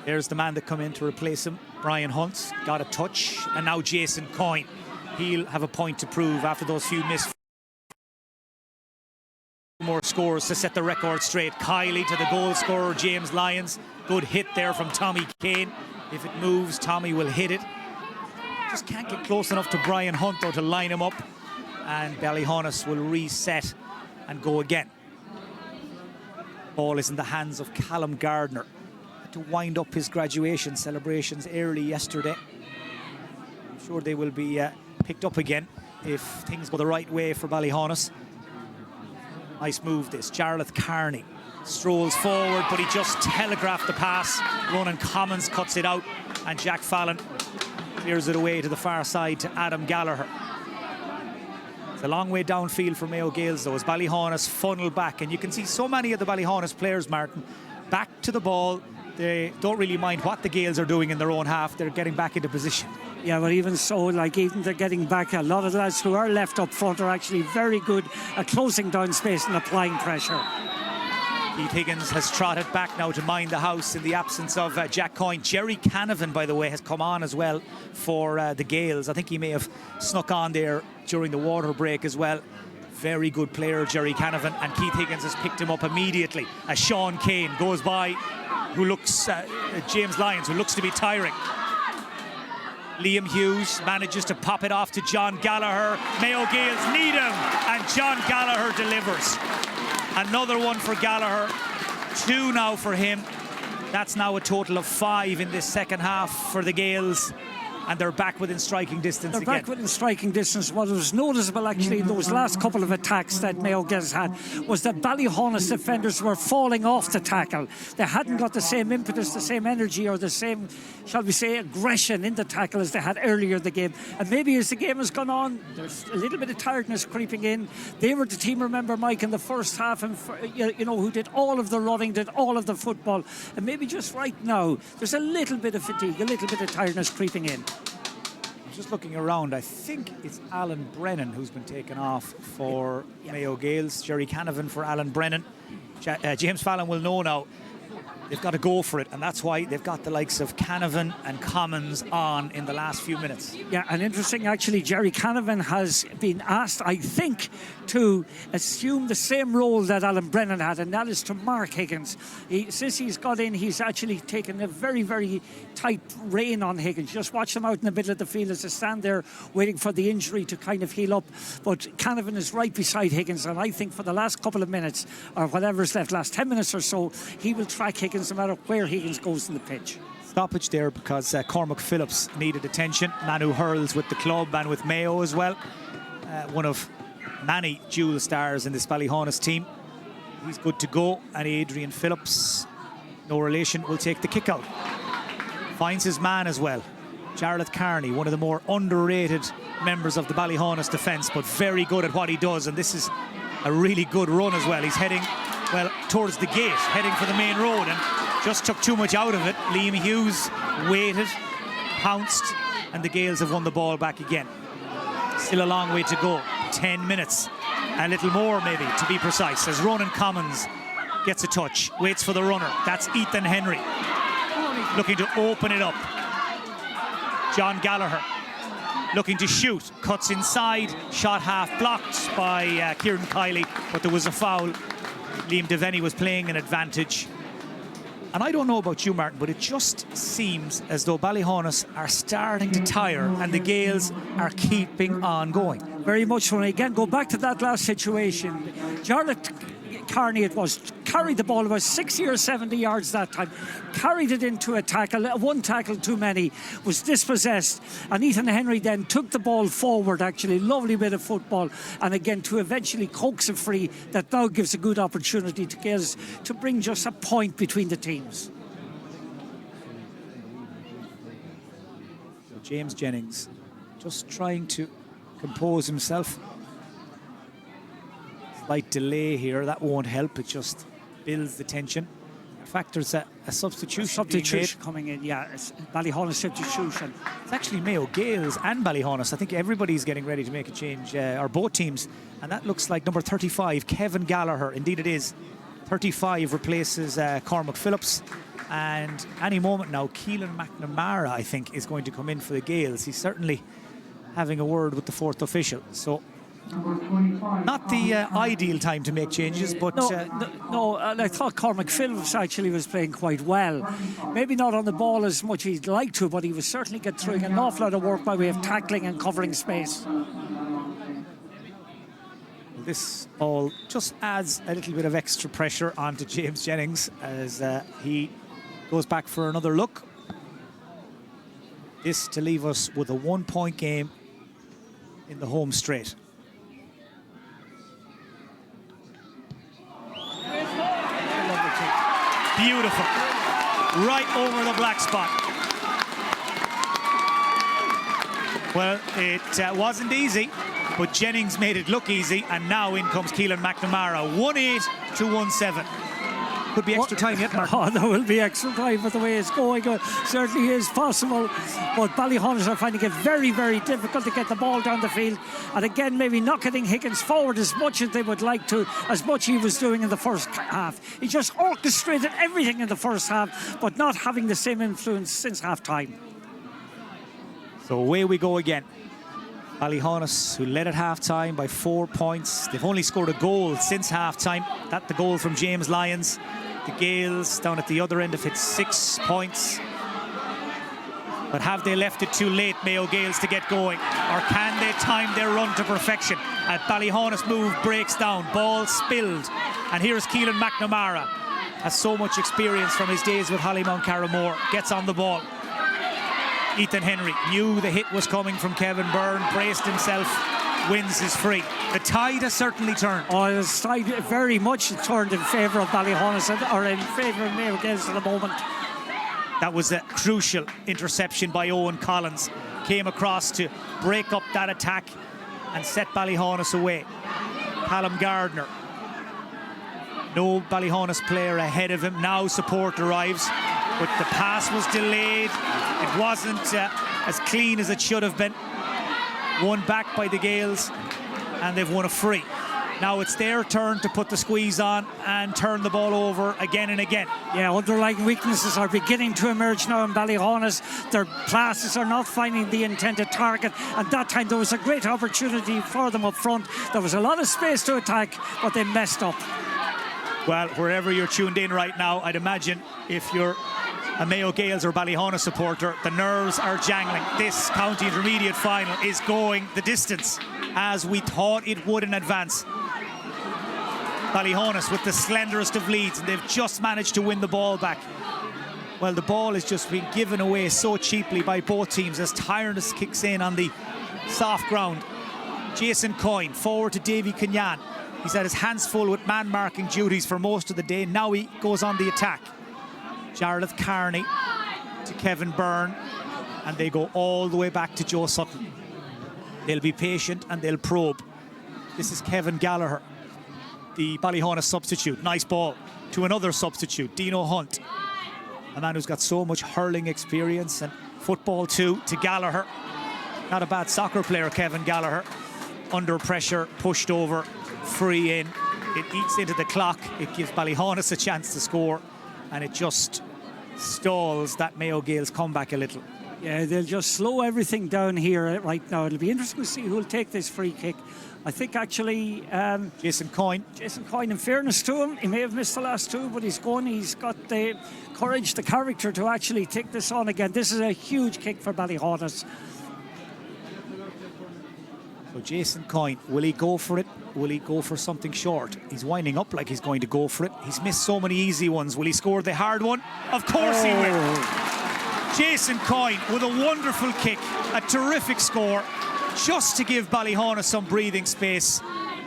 A: There's the man that come in to replace him. Brian Hunt got a touch, and now Jason Coyne. He'll have a point to prove after those few missed more scores to set the record straight. Kiley to the goal scorer, James Lyons. Good hit there from Tommy Kane. If it moves, Tommy will hit it. Just can't get close enough to Brian Hunt, though, to line him up. And Ballyhaunis will reset and go again. Ball is in the hands of Callum Gardner. Had to wind up his graduation celebrations early yesterday. I'm sure they will be picked up again if things go the right way for Ballyhaunis. Nice move this. Jarlath Carney strolls forward, but he just telegraphed the pass. Ronan Commons cuts it out, and Jack Fallon clears it away to the far side to Adam Gallagher. A long way downfield for Mayo Gaels, though, as Ballyhaunis funnel back, and you can see so many of the Ballyhaunis players, Martin, back to the ball. They don't really mind what the Gaels are doing in their own half. They're getting back into position.
B: Yeah, but even so, even they're getting back. A lot of the lads who are left up front are actually very good at closing down space and applying pressure.
A: Keith Higgins has trotted back now to mind the house in the absence of Jack Coyne. Jerry Canavan, by the way, has come on as well for the Gaels. I think he may have snuck on there during the water break as well. Very good player, Jerry Canavan, and Keith Higgins has picked him up immediately as Sean Kane goes by, who looks, James Lyons, who looks to be tiring. Liam Hughes manages to pop it off to John Gallagher. Mayo Gaels need him, and John Gallagher delivers. Another one for Gallagher, 2 now for him. That's now a total of 5 in this second half for the Gaels, and they're back within striking distance again.
B: They're back within striking distance. What was noticeable actually in those last couple of attacks that Mayo Gaels had was that Ballyhaunis defenders were falling off the tackle. They hadn't got the same impetus, the same energy, or the same, shall we say, aggression in the tackle as they had earlier in the game. And maybe as the game has gone on, there's a little bit of tiredness creeping in. They were the team, remember, Mike, in the first half, and who did all of the running, did all of the football. And maybe just right now, there's a little bit of fatigue, a little bit of tiredness creeping in.
A: Just looking around, I think it's Alan Brennan who's been taken off for Mayo Gaels. Jerry Canavan for Alan Brennan. James Fallon will know now. They've got to go for it, and that's why they've got the likes of Canavan and Commons on in the last few minutes. Yeah,
B: and interesting, actually, Jerry Canavan has been asked, I think, to assume the same role that Alan Brennan had, and that is to mark Higgins. Since he's got in, he's actually taken a very, very tight rein on Higgins. Just watch him out in the middle of the field as they stand there waiting for the injury to kind of heal up. But Canavan is right beside Higgins, and I think for the last couple of minutes, or whatever's left, last 10 minutes or so, he will track Higgins no matter where Higgins goes in the pitch.
A: Stoppage there because Cormac Phillips needed attention. Man who hurls with the club and with Mayo as well. One of many dual stars in this Ballyhaunis team. He's good to go, and Adrian Phillips, no relation, will take the kick out. Finds his man as well. Jarlath Carney, one of the more underrated members of the Ballyhaunis defence, but very good at what he does, and this is a really good run as well. He's heading, well, towards the gate, heading for the main road, and just took too much out of it. Liam Hughes waited, pounced, and the Gaels have won the ball back again. Still a long way to go. 10 minutes, a little more maybe, to be precise, as Ronan Commons gets a touch, waits for the runner. That's Ethan Henry looking to open it up. John Gallagher looking to shoot, cuts inside, shot half blocked by Kieran Kiley, but there was a foul. Liam Devaney was playing an advantage. And I don't know about you, Martin, but it just seems as though Ballyhaunis are starting to tire and the Gaels are keeping on going.
B: Very much so. And again, go back to that last situation. Jarlath Carney, it was, carried the ball about 60 or 70 yards that time, carried it into a tackle, one tackle too many, was dispossessed, and Ethan Henry then took the ball forward, actually, lovely bit of football, and again to eventually coax it free. That now gives a good opportunity to Gaels to bring just a point between the teams.
A: So James Jennings just trying to compose himself. Slight delay here, that won't help, it just builds the tension. In fact, there's a substitution
B: coming in, yeah. It's Ballyhaunis substitution.
A: It's actually Mayo, Gaels and Ballyhaunis. I think everybody's getting ready to make a change, or both teams, and that looks like number 35, Kevin Gallagher. Indeed it is. 35 replaces Cormac Phillips, and any moment now Keelan McNamara, I think, is going to come in for the Gaels. He's certainly having a word with the fourth official, so not the ideal time to make changes, but
B: no, and I thought Cormac Phillips actually was playing quite well. Maybe not on the ball as much as he'd like to, but he was certainly getting through an awful lot of work by way of tackling and covering space.
A: This all just adds a little bit of extra pressure onto James Jennings as he goes back for another look. This to leave us with a 1-point game in the home straight. Beautiful. Right over the black spot. Well, it wasn't easy, but Jennings made it look easy, and now in comes Keelan McNamara. 1-8 to 1-7. Could be extra time yet, Mark.
B: Oh, there will be extra time, but the way it's going, it certainly is possible. But Ballyhaunis are finding it very, very difficult to get the ball down the field. And again, maybe not getting Higgins forward as much as they would like to, as much he was doing in the first half. He just orchestrated everything in the first half, but not having the same influence since half-time.
A: So away we go again. Ballyhaunis, who led at half-time by 4 points. They've only scored a goal since half-time. That's the goal from James Lyons. The Gaels down at the other end have hit 6 points. But have they left it too late, Mayo Gaels, to get going? Or can they time their run to perfection? At Ballyhaunis move breaks down, ball spilled. And here's Keelan McNamara. Has so much experience from his days with Hollymount Carramore. Gets on the ball. Ethan Henry knew the hit was coming from Kevin Byrne, braced himself, wins his free. The tide has certainly turned.
B: Oh, the tide very much turned in favour of Ballyhaunis, or in favour of Mayo Gaels at the moment.
A: That was a crucial interception by Owen Collins. Came across to break up that attack and set Ballyhaunis away. Callum Gardner. No Ballyhaunis player ahead of him. Now support arrives, but the pass was delayed. It wasn't as clean as it should have been. Won back by the Gaels, and they've won a free. Now it's their turn to put the squeeze on and turn the ball over again and again.
B: Yeah, underlying weaknesses are beginning to emerge now in Ballyhaunis. Their passes are not finding the intended target, and that time there was a great opportunity for them up front. There was a lot of space to attack, but they messed up.
A: Well, wherever you're tuned in right now, I'd imagine if you're a Mayo Gaels or Ballyhaunis supporter, the nerves are jangling. This county intermediate final is going the distance as we thought it would in advance. Ballyhaunis with the slenderest of leads, and they've just managed to win the ball back. Well, the ball has just been given away so cheaply by both teams as tiredness kicks in on the soft ground. Jason Coyne forward to Davy Kenyan. He's had his hands full with man-marking duties for most of the day. Now he goes on the attack. Jarlath Carney to Kevin Byrne, and they go all the way back to Joe Sutton. They'll be patient and they'll probe. This is Kevin Gallagher, the Ballyhaunis substitute. Nice ball to another substitute, Dino Hunt, a man who's got so much hurling experience and football too, to Gallagher. Not a bad soccer player, Kevin Gallagher. Under pressure, pushed over, free in. It eats into the clock. It gives Ballyhaunis a chance to score, and it just stalls that Mayo Gaels comeback a little.
B: Yeah, they'll just slow everything down here right now. It'll be interesting to see who'll take this free kick. I think actually
A: Jason Coyne.
B: Jason Coyne, in fairness to him, he may have missed the last two, but he's got the courage, the character to actually take this on again. This is a huge kick for Ballyhaunis.
A: So Jason Coyne, will he go for it? Will he go for something short? He's winding up like he's going to go for it. He's missed so many easy ones. Will he score the hard one? Of course he will. Jason Coyne with a wonderful kick, a terrific score, just to give Ballyhaunis some breathing space.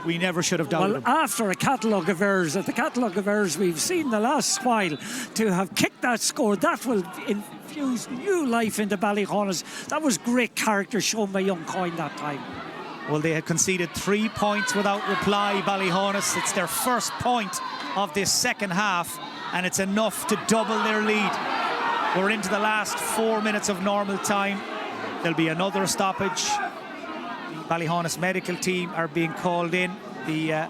A: We never should have doubted him.
B: After a catalogue of errors, the catalogue of errors we've seen the last while, to have kicked that score, that will infuse new life into Ballyhaunis. That was great character shown by young Coyne that time.
A: Well, they had conceded 3 points without reply, Ballyhaunis. It's their first point of this second half, and it's enough to double their lead. We're into the last 4 minutes of normal time. There'll be another stoppage. The Ballyhaunis medical team are being called in. The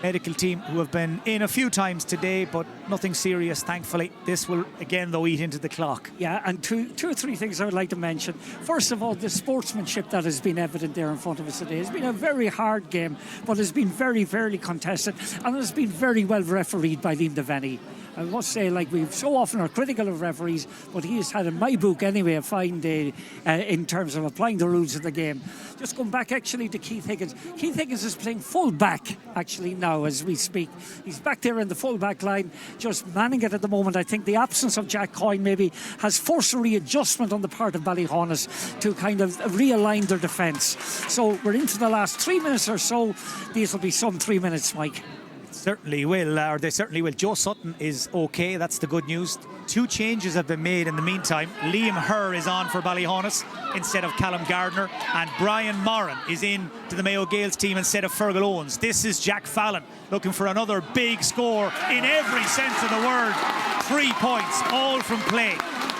A: medical team who have been in a few times today, but nothing serious, thankfully. This will, again, though, eat into the clock.
B: Yeah, and two or three things I would like to mention. First of all, the sportsmanship that has been evident there in front of us today. It's been a very hard game, but it's been very, very contested, and it's been very well refereed by Liam Devaney. I must say, like, we so often are critical of referees, but he has had, in my book anyway, a fine day in terms of applying the rules of the game. Just going back actually to Keith Higgins. Keith Higgins is playing full back actually now as we speak. He's back there in the full back line, just manning it at the moment. I think the absence of Jack Coyne maybe has forced a readjustment on the part of Ballyhaunis to kind of realign their defence. So we're into the last 3 minutes or so. These will be some 3 minutes, Mike.
A: Certainly will, or they certainly will. Joe Sutton is okay, that's the good news. 2 changes have been made in the meantime. Liam Herr is on for Ballyhaunis instead of Callum Gardner, and Brian Moran is in to the Mayo Gaels team instead of Fergal Owens. This is Jack Fallon looking for another big score in every sense of the word. 3 points, all from play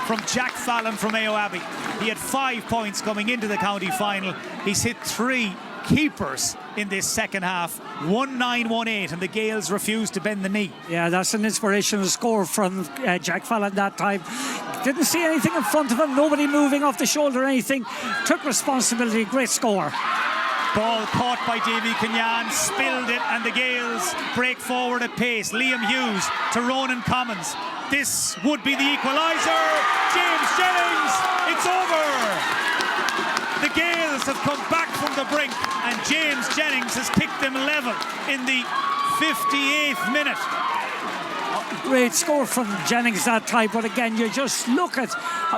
A: from Jack Fallon from Mayo Abbey. He had 5 points coming into the county final. He's hit 3 keepers in this second half. 1-9-1-8, and the Gaels refused to bend the knee.
B: Yeah, that's an inspirational score from Jack Fallon that time. Didn't see anything in front of him, nobody moving off the shoulder or anything. Took responsibility, great score.
A: Ball caught by Davy Kenyan, spilled it, and the Gaels break forward at pace. Liam Hughes to Ronan Commons. This would be the equaliser. James Jennings, it's over. The Gaels have come back from the brink, and James Jennings has kicked them level in the 58th minute.
B: Great score from Jennings that time, but again, you just look at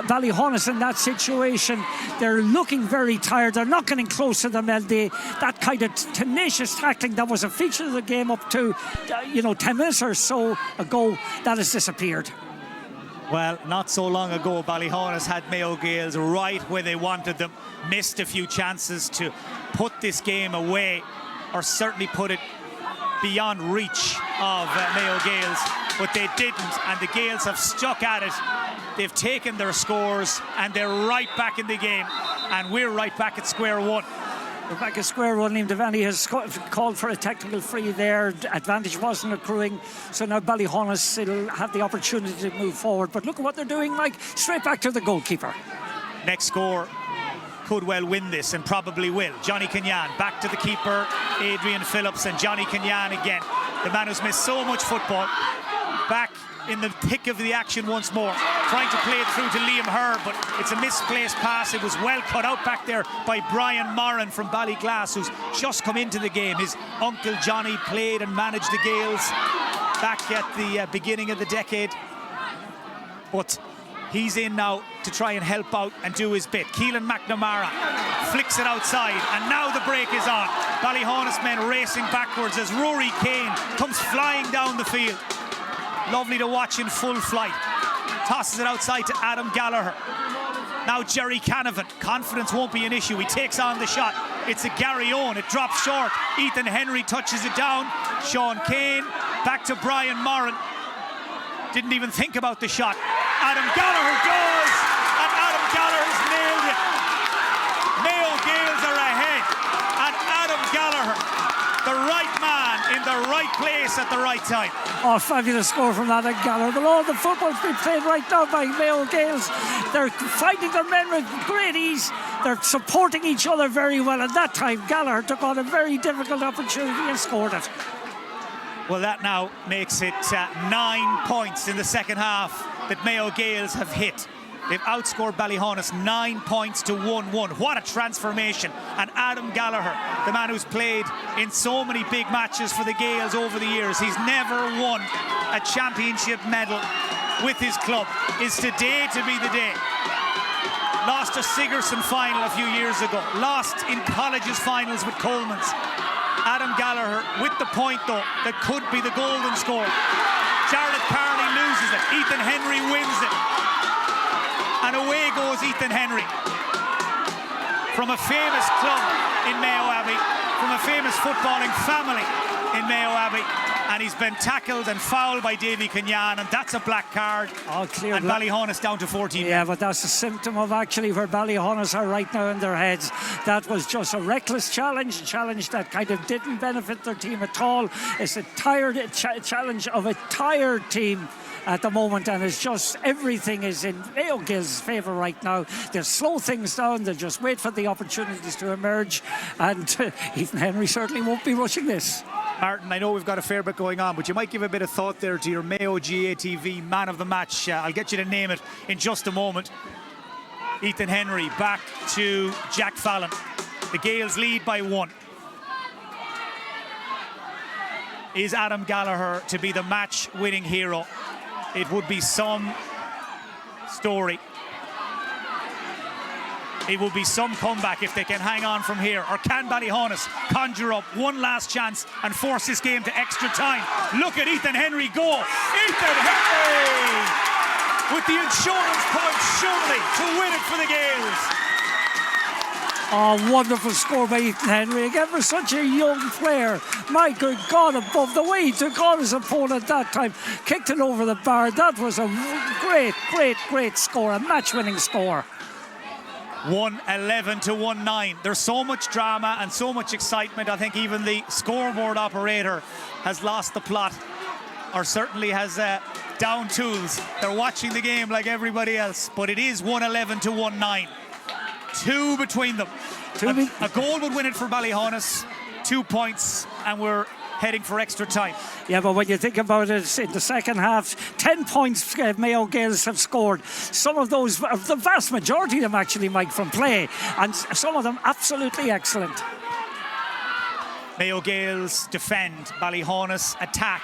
B: Ballyhaunis in that situation. They're looking very tired. They're not getting close to them. That kind of tenacious tackling that was a feature of the game up to 10 minutes or so ago, that has disappeared.
A: Well, not so long ago, Ballyhaunis had Mayo Gaels right where they wanted them. Missed a few chances to put this game away, or certainly put it beyond reach of Mayo Gaels, but they didn't, and the Gaels have stuck at it. They've taken their scores, and they're right back in the game, and we're right back at square one.
B: We're back at square one. Liam Devaney has called for a technical free there. Advantage wasn't accruing, so now Ballyhaunis will have the opportunity to move forward. But look at what they're doing, Mike. Straight back to the goalkeeper.
A: Next score could well win this, and probably will. Johnny Kenyan back to the keeper, Adrian Phillips, and Johnny Kenyan again. The man who's missed so much football, back in the thick of the action once more, trying to play it through to Liam Herr, but it's a misplaced pass. It was well cut out back there by Brian Moran from Ballyglass, who's just come into the game. His uncle Johnny played and managed the Gaels back at the beginning of the decade, but he's in now to try and help out and do his bit. Keelan McNamara flicks it outside, and now the break is on. Ballyhaunis men racing backwards as Rory Kane comes flying down the field. Lovely to watch in full flight. Tosses it outside to Adam Gallagher. Now Jerry Canavan. Confidence won't be an issue. He takes on the shot. It's a Gary Owen. It drops short. Ethan Henry touches it down. Sean Kane back to Brian Moran. Didn't even think about the shot. Adam Gallagher does, and Adam Gallagher's nailed it. Mayo Gaels are ahead, and Adam Gallagher, the right man in the right place at the right time.
B: Oh, fabulous score from Adam Gallagher. But all the football's being played right now by Mayo Gaels. They're finding their men with great ease. They're supporting each other very well. And that time, Gallagher took on a very difficult opportunity and scored it.
A: Well, that now makes it 9 points in the second half that Mayo Gaels have hit. They've outscored Ballyhaunis 9 points to 1-1. What a transformation. And Adam Gallagher, the man who's played in so many big matches for the Gaels over the years, he's never won a championship medal with his club, is today to be the day. Lost a Sigerson final a few years ago. Lost in colleges finals with Coleman's. Adam Gallagher with the point, though, that could be the golden score. Jarlath Carney loses it. Ethan Henry wins it. And away goes Ethan Henry. From a famous club in Mayo Abbey, from a famous footballing family in Mayo Abbey. And he's been tackled and fouled by Davy Kenyan, and that's a black card.
B: Oh, clear.
A: And Ballyhaunis down to 14.
B: Yeah, but that's a symptom of actually where Ballyhaunis are right now in their heads. That was just a reckless challenge, a challenge that kind of didn't benefit their team at all. It's a tired challenge of a tired team at the moment, and it's just everything is in Mayo Gaels' favour right now. They'll slow things down, they'll just wait for the opportunities to emerge, and Ethan Henry certainly won't be rushing this.
A: Martin, I know we've got a fair bit going on, but you might give a bit of thought there to your Mayo GATV man of the match. I'll get you to name it in just a moment. Ethan Henry back to Jack Fallon. The Gaels lead by 1. Is Adam Gallagher to be the match-winning hero? It would be some story. It will be some comeback if they can hang on from here. Or can Ballyhaunis conjure up one last chance and force this game to extra time? Look at Ethan Henry go. Ethan Henry with the insurance point surely to win it for the Gaels.
B: Oh, wonderful score by Ethan Henry. Again, for such a young player. My good God, above the way he took on his opponent that time. Kicked it over the bar. That was a great score. A match-winning score.
A: 1-11 to 1-9. There's so much drama and so much excitement. I think even the scoreboard operator has lost the plot, or certainly has down tools. They're watching the game like everybody else, but it is 1-11 to 1-9. 2 between them. A goal would win it for Ballyhaunis. 2 points, and we're heading for extra time.
B: Yeah, but when you think about it, in the second half, 10 points Mayo Gaels have scored. Some of those, the vast majority of them actually, Mike, from play, and some of them absolutely excellent.
A: Mayo Gaels defend, Ballyhaunis attack,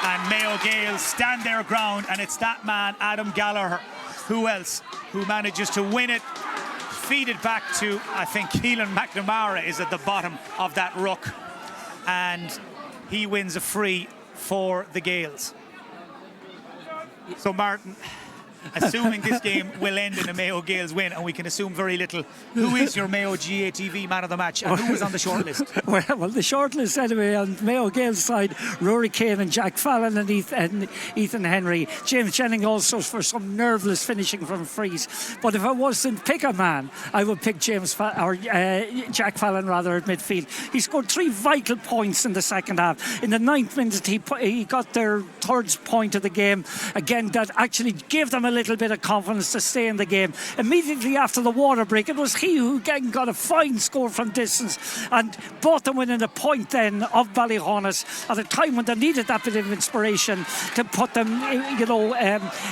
A: and Mayo Gaels stand their ground, and it's that man, Adam Gallagher, who else, who manages to win it, feed it back to, I think Keelan McNamara is at the bottom of that ruck, and he wins a free for the Gaels. So Martin, assuming this game will end in a Mayo Gaels win, and we can assume very little, who is your Mayo GATV man of the match, and who is on the shortlist?
B: Well, the shortlist anyway on Mayo Gaels side, Rory Kane and Jack Fallon and Ethan Henry. James Jennings also for some nerveless finishing from frees. But if I was to pick a man, I would pick Jack Fallon rather at midfield. He scored 3 vital points in the second half. In the 9th minute, he got their 3rd point of the game. Again, that actually gave them a little bit of confidence to stay in the game. Immediately after the water break, it was he who again got a fine score from distance and brought them within a point then of Ballyhaunis at a time when they needed that bit of inspiration to put them,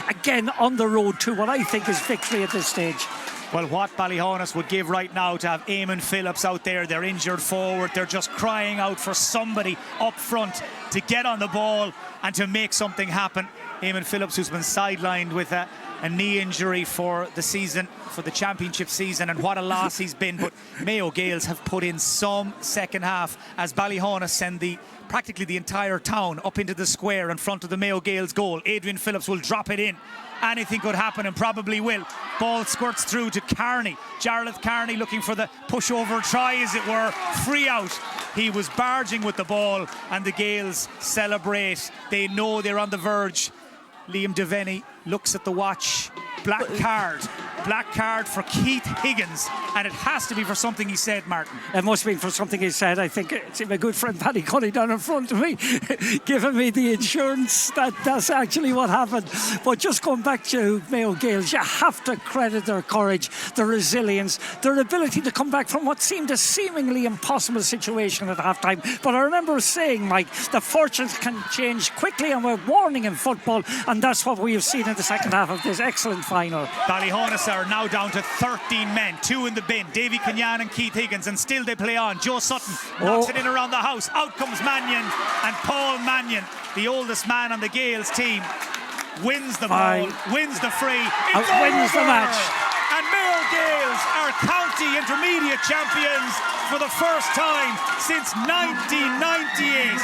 B: again on the road to what I think is victory at this stage.
A: Well, what Ballyhaunis would give right now to have Eamon Phillips out there. They're injured forward. They're just crying out for somebody up front to get on the ball and to make something happen. Eamon Phillips, who's been sidelined with a knee injury for the season, for the championship season, and what a loss he's been. But Mayo Gaels have put in some second half as Ballyhaunis send practically the entire town up into the square in front of the Mayo Gaels goal. Adrian Phillips will drop it in. Anything could happen, and probably will. Ball squirts through to Carney. Jarlath Carney looking for the pushover try, as it were. Free out. He was barging with the ball, and the Gaels celebrate. They know they're on the verge. Liam Devaney looks at the watch. Black card for Keith Higgins, And it has to be for something he said, Martin.
B: It must be for something he said. I think it's my good friend Paddy Cully down in front of me giving me the insurance that that's actually what happened. But just going back to Mayo Gaels, you have to credit their courage, their resilience, their ability to come back from what seemed a seemingly impossible situation at half-time. But I remember saying, Mike, the fortunes can change quickly, and we're warning in football, and that's what we have seen in the second half of this excellent final.
A: Ballyhaunis are now down to 13 men, 2 in the bin, Davy Kenyan and Keith Higgins, and still they play on. Joe Sutton knocks it in around the house. Out comes Mannion, and Paul Mannion, the oldest man on the Gaels team, wins the ball, wins the free,
B: wins the match.
A: And Mayo Gaels are county intermediate champions for the first time since 1998.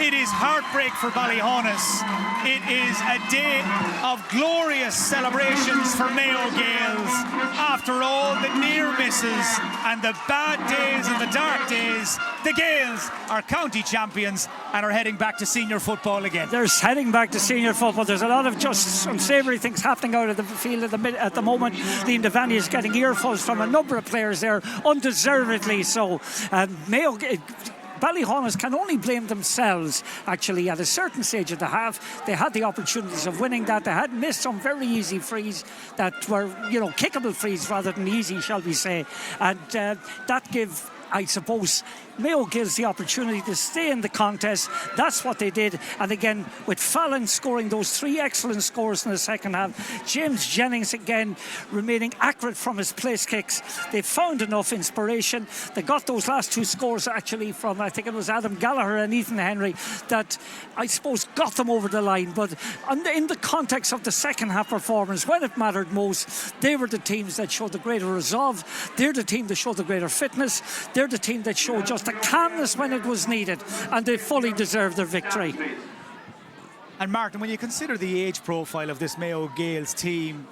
A: It is heartbreak for Ballyhaunis. It is a day of glorious celebrations for Mayo Gaels. After all the near misses and the bad days and the dark days, the Gaels are county champions and are heading back to senior football again.
B: They're heading back to senior football. There's a lot of just unsavoury things happening out of the field at the moment. Liam Devaney is getting earfuls from a number of players there, undeservedly so. Ballyhaunis can only blame themselves, actually. At a certain stage of the half, they had the opportunities of winning that. They had missed some very easy frees that were, kickable frees rather than easy, shall we say. And that gave, I suppose, Mayo Gaels the opportunity to stay in the contest. That's what they did. And again, with Fallon scoring those 3 excellent scores in the second half, James Jennings again remaining accurate from his place kicks. They found enough inspiration. They got those last 2 scores actually from, I think it was Adam Gallagher and Ethan Henry, that I suppose got them over the line. But in the context of the second half performance, when it mattered most, they were the teams that showed the greater resolve. They're the team that showed the greater fitness. They're the team that showed just the calmness when it was needed, and they fully deserve their victory.
A: And Martin, when you consider the age profile of this Mayo Gaels team,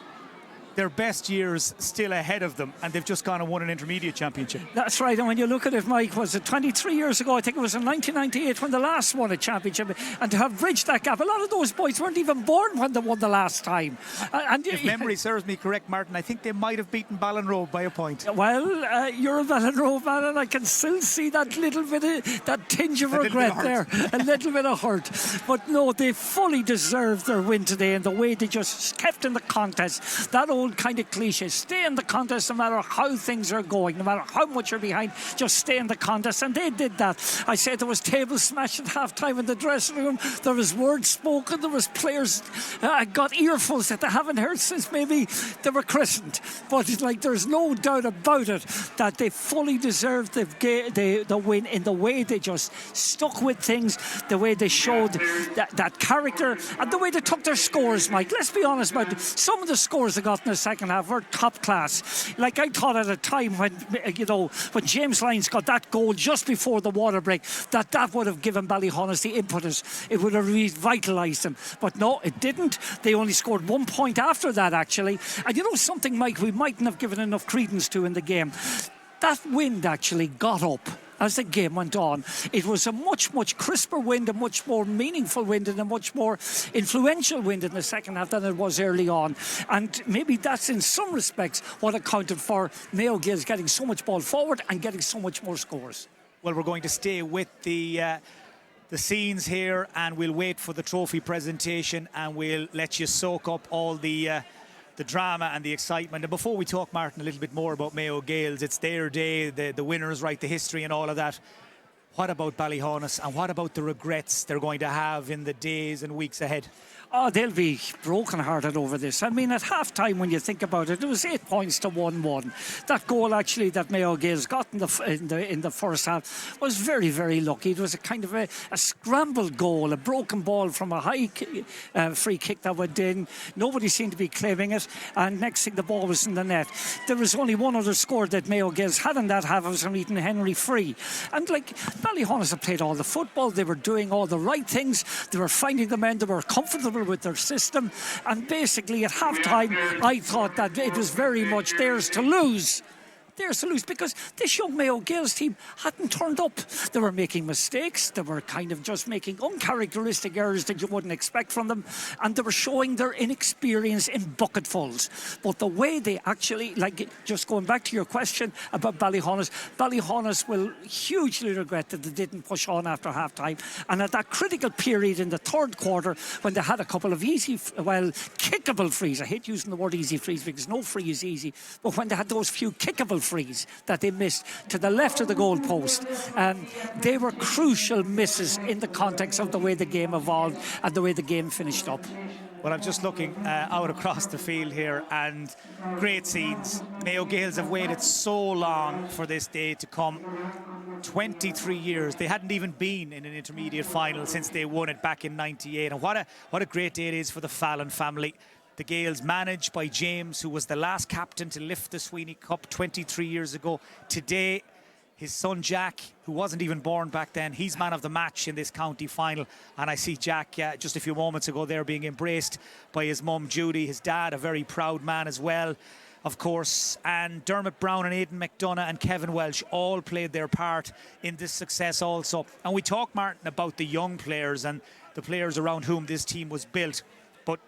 A: their best years still ahead of them, and they've just gone and won an intermediate championship.
B: That's right, and when you look at it, Mike, was it 23 years ago? I think it was in 1998 when the last won a championship, and to have bridged that gap, a lot of those boys weren't even born when they won the last time. And
A: if memory serves me correct, Martin, I think they might have beaten Ballinrobe by a point.
B: Well, you're a Ballinrobe man, and I can still see that little bit of, that tinge of regret there, a little bit of hurt. But no, they fully deserved their win today, and the way they just kept in the contest. That old kind of cliche, stay in the contest no matter how things are going, no matter how much you're behind, just stay in the contest, and they did that. I said there was tables smashed at half-time in the dressing room, there was words spoken, there was players got earfuls that they haven't heard since maybe they were christened. But there's no doubt about it that they fully deserved the win in the way they just stuck with things, the way they showed that character, and the way they took their scores, Mike. Let's be honest about it. Some of the scores they got in the second half were top class. Like I thought at a time when James Lyons got that goal just before the water break, that would have given Ballyhaunis the impetus. It would have revitalised them. But no, it didn't. They only scored 1 point after that, actually. And you know something, Mike, we mightn't have given enough credence to in the game. That wind actually got up as the game went on. It was a much, much crisper wind, a much more meaningful wind, and a much more influential wind in the second half than it was early on. And maybe that's in some respects what accounted for Mayo Gaels getting so much ball forward and getting so much more scores.
A: Well, we're going to stay with the scenes here, and we'll wait for the trophy presentation, and we'll let you soak up all the drama and the excitement. And before we talk, Martin, a little bit more about Mayo Gaels, it's their day, the winners write the history and all of that. What about Ballyhaunis, and what about the regrets they're going to have in the days and weeks ahead?
B: Oh, they'll be broken-hearted over this. I mean, at half-time, when you think about it, it was 8 points to 1-1. That goal, actually, that Mayo Gaels got in the first half was very, very lucky. It was a kind of a scrambled goal, a broken ball from a high free kick that went in. Nobody seemed to be claiming it, and next thing, the ball was in the net. There was only one other score that Mayo Gaels had in that half. It was from Ethan Henry free. And, Ballyhaunis had played all the football. They were doing all the right things. They were finding the men. They were comfortable with their system, and basically at half time I thought that it was very much theirs to lose. theirs to lose, because this young Mayo Gaels team hadn't turned up. They were making mistakes. They were kind of just making uncharacteristic errors that you wouldn't expect from them, and they were showing their inexperience in bucketfuls. But the way they actually, like, just going back to your question about Ballyhaunis will hugely regret that they didn't push on after half time. And at that critical period in the third quarter, when they had a couple of easy, kickable frees, I hate using the word easy frees because no free is easy, but when they had those few kickable frees that they missed to the left of the goal post, they were crucial misses in the context of the way the game evolved and the way the game finished up.
A: Well, I'm just looking out across the field here, and great scenes. Mayo Gaels have waited so long for this day to come. 23 years. They hadn't even been in an intermediate final since they won it back in '98. And what a great day it is for the Fallon family. The Gaels, managed by James, who was the last captain to lift the Sweeney Cup 23 years ago. Today, his son Jack, who wasn't even born back then, he's man of the match in this county final. And I see Jack just a few moments ago there being embraced by his mum Judy, his dad, a very proud man as well, of course. And Dermot Brown and Aidan McDonough and Kevin Welsh all played their part in this success also. And we talk, Martin, about the young players and the players around whom this team was built. But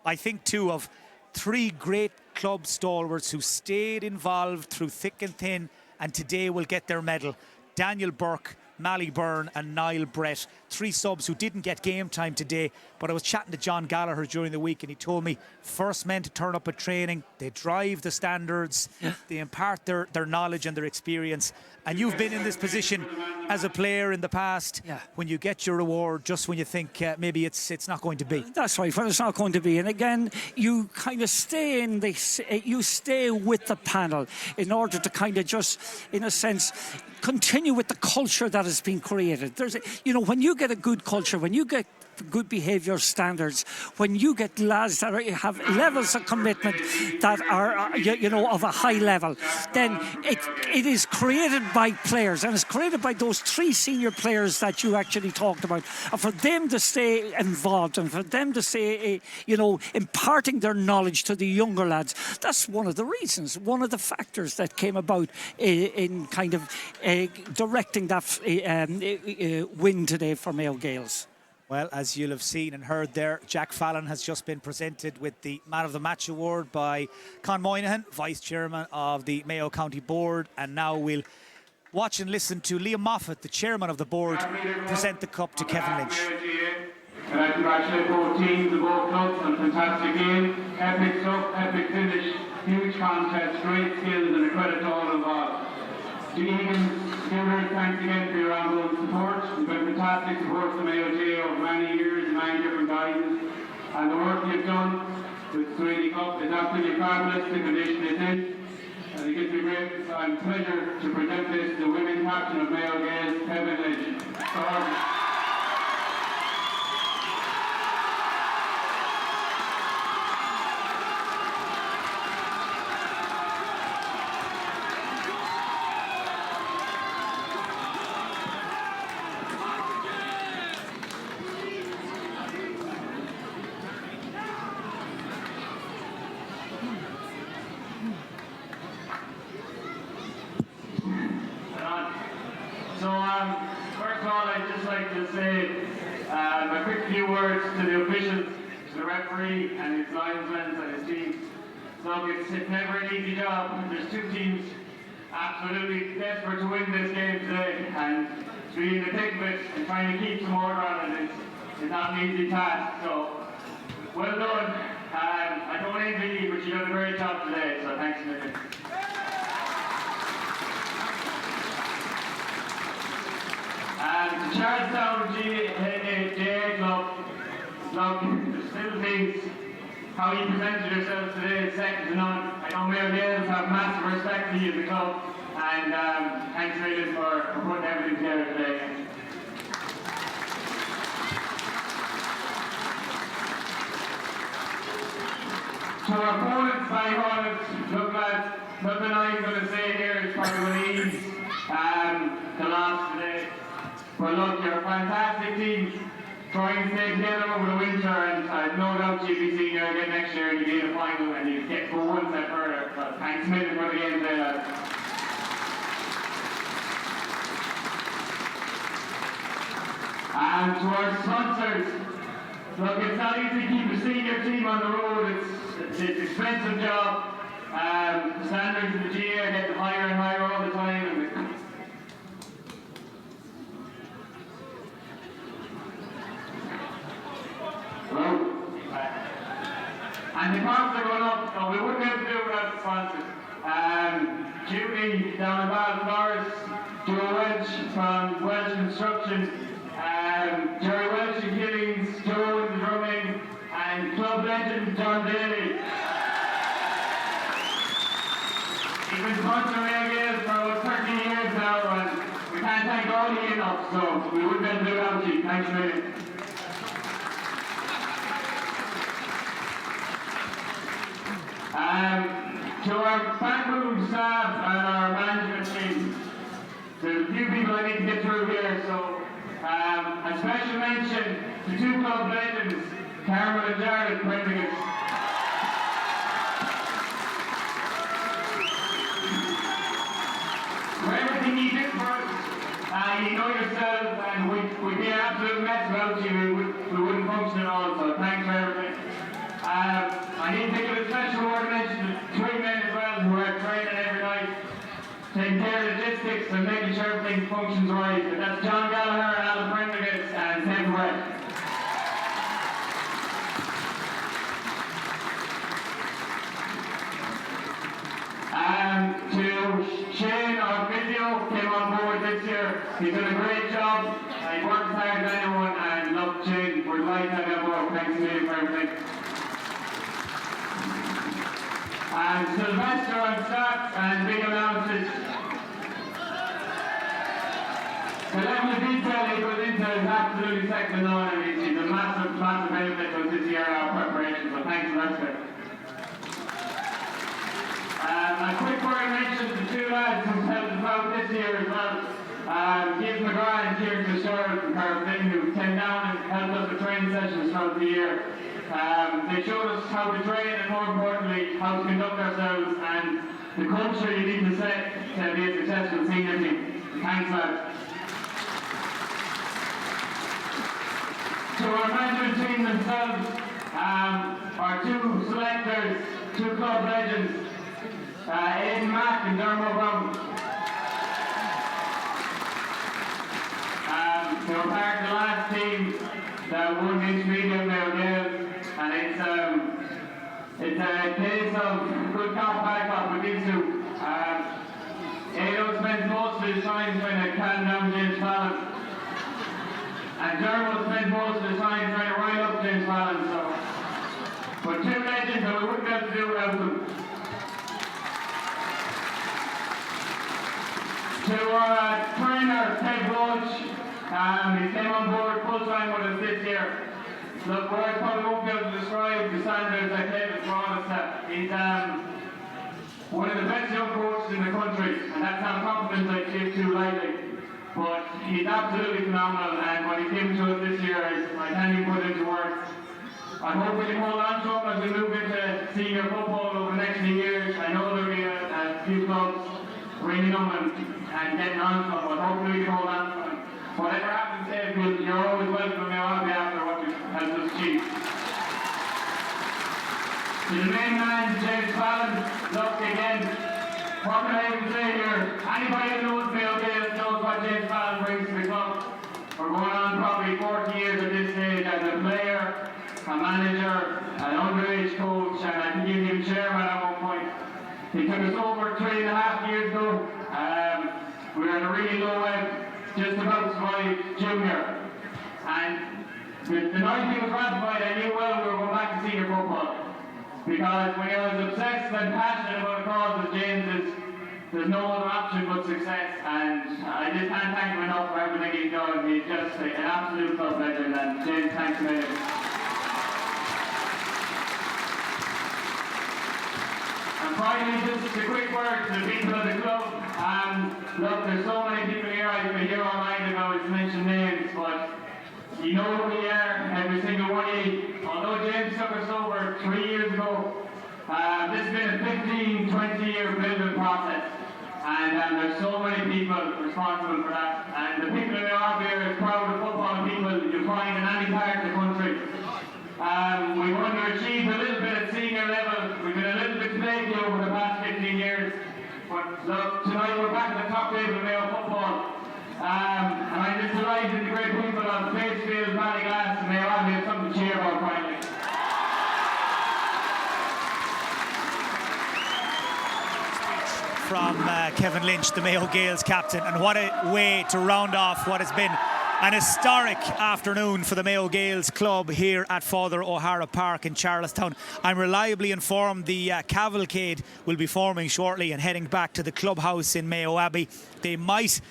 A: I think too of three great club stalwarts who stayed involved through thick and thin, and today will get their medal. Daniel Burke, Mally Byrne and Niall Brett, three subs who didn't get game time today. But I was chatting to John Gallagher during the week, and he told me first men to turn up at training, they drive the standards, they impart their knowledge and their experience. And you've been in this position as a player in the past, when you get your reward just when you think maybe it's not going to be.
B: That's right, when it's not going to be. And again, you kind of stay in this, you stay with the panel in order to kind of just, in a sense, continue with the culture that has been created. When you get a good culture, when you get good behaviour standards, when you get lads that have levels of commitment that are of a high level, then it is created by players, and it's created by those three senior players that you actually talked about, and for them to stay involved and for them to stay imparting their knowledge to the younger lads. That's one of the reasons, one of the factors that came about in kind of directing that win today for Mayo Gaels.
A: Well, as you'll have seen and heard there, Jack Fallon has just been presented with the Man of the Match award by Con Moynihan, Vice Chairman of the Mayo County Board. And now we'll watch and listen to Liam Moffat, the Chairman of the Board, present the cup to Kevin Lynch.
C: And I congratulate both teams and both clubs on a fantastic game. Epic stuff, epic finish, huge contest, great skills and a credit to all involved. To Egan's Givers, thanks again for your ongoing support. You've been fantastic support to Mayo J over many years and many different guises. And the work you've done with the Sweeney Cup is absolutely fabulous, the condition it's in. And it gives me great pleasure to present this to the women's captain of Mayo Gaels, Kevin Lynch. First of all, I'd just like to say a quick few words to the officials, to the referee and his linesmen and his team. So it's never an easy job. There's two teams absolutely desperate to win this game today, and to be in the thick of it and trying to keep some order on it is not an easy task. So well done. I don't envy you, but you've done a great job today, so thanks a million. And the Charlestown GA Club, still thinks how you presented yourselves today is second to none. I know Mayo Gaels have massive respect for you as a club, and thanks a million for putting everything together today. To our opponents, Ballyhaunis, look lads, nothing I'm going to say here is probably going to ease the loss today. But look, you're a fantastic team, trying to stay together over the winter, and I've no doubt you'll be seeing you again next year and you'll be in the final and you'll get for one step further. But thanks a million for the game today, lads. And to our sponsors, look, it's not easy to keep a senior team on the road. It's an expensive job. The standards in the GA are getting higher and higher all the time. And the costs are going up, so we wouldn't be able to do it without the sponsors. Judy down in Ballyhaunis, Joe Welch from Welch Construction, Jerry Welch in Killings, Joe in the drumming, and club legend John Daly. He's been sponsoring Mayo Gaels for about 30 years now, and we can't thank all of you enough, so we wouldn't be able to do it without you. Thanks a million. To our backroom staff and our management team, there's a few people I need to get through here, so a special mention to two club legends, Carmel and Jared Prendergast. For everything you did for us, you know yourself, and we'd be an absolute mess without you. We wouldn't function at all, so thanks for everything. I need to give a special word mention to three men as well who are training every night, taking care of logistics and making sure everything functions right. And that's John Gallagher, Alan Prendergast, and Tim Webb. To Shane, our physio, came on board this year. He's done a great job. He worked as hard as anyone, and look, Shane, we're delighted to have you on board. Thanks a million for everything. And Sylvester on staff and big allowances. The level of detail he goes into is absolutely second to none, and he's a massive, massive benefit to us this year in our preparation, so thanks Sylvester. A quick word mention to two lads who helped us out this year as well. Keith McGrath and Kieran Fitzgerald from Carlin, who came down and helped us with training sessions throughout the year. They showed us how to train and, more importantly, how to conduct ourselves and the culture you need to set to be a successful senior team. Thanks, lads. To our management team themselves, our two selectors, two club legends, Aidan Mack and Dermot Brown. They were part of the last team that won the intermediate Mayo Gaels. And it's a case of good cop, bad cop with these two. Aidan spends most of his time trying to calm down James Fallon. And Dermot spends most of his time trying to rile up James Fallon. So, but two legends that we wouldn't be able to do without them. To our trainer, Ted Roach, he came on board full-time with us this year. Look, words probably won't be able to describe the standards that David's brought us at. He's one of the best young coaches in the country, and that's not a compliment I give too lightly. But he's absolutely phenomenal, and what he came to us this year is, I can't even put it into words. I hope we can hold on to him as we move into senior football over the next few years. I know there'll be a few clubs ringing him and getting on to him, but hopefully we can hold on to him. Whatever happens, Dave, you're always welcome, and I'll be after what you helped us achieve. To the main man, James Fallon, look again, what can I even say here? Anybody who knows Mayo Gaels knows what James Fallon brings to the club. We're going on probably 40 years at this stage as a player, a manager, an underage coach, and I think he was even chairman at one point. He took us over 3.5 years ago. We were in a really low ebb, just about survived junior. And the night he was ratified, I knew well we were going back to senior football. Because when you're as obsessed and passionate about a cause as James is, there's no other option but success. And I just can't thank him enough for everything he's done. He's just an absolute club legend, and James, thanks a million. And finally, just a quick word to the people of the club. Look, there's so many people here, I could hear all night if I was to mention names, but you know who we are, every single one of you. Although James took us over 3 years ago, this has been a 15, 20-year building process. And there's so many people responsible for that. And the people in the office here is proud of football people any part of the country. We've underachieved a little bit at senior level. We've been a little bit flaky over the past 15 years. But look, tonight we're back at the top table of Mayo football. And I'm just delighted the great people on Facefield, Ballyhaunis and Mayo Abbey have something to cheer about finally.
A: From Kevin Lynch, the Mayo Gaels captain, and what a way to round off what has been an historic afternoon for the Mayo Gaels club here at Father O'Hara Park in Charlestown. I'm reliably informed the cavalcade will be forming shortly and heading back to the clubhouse in Mayo Abbey. They might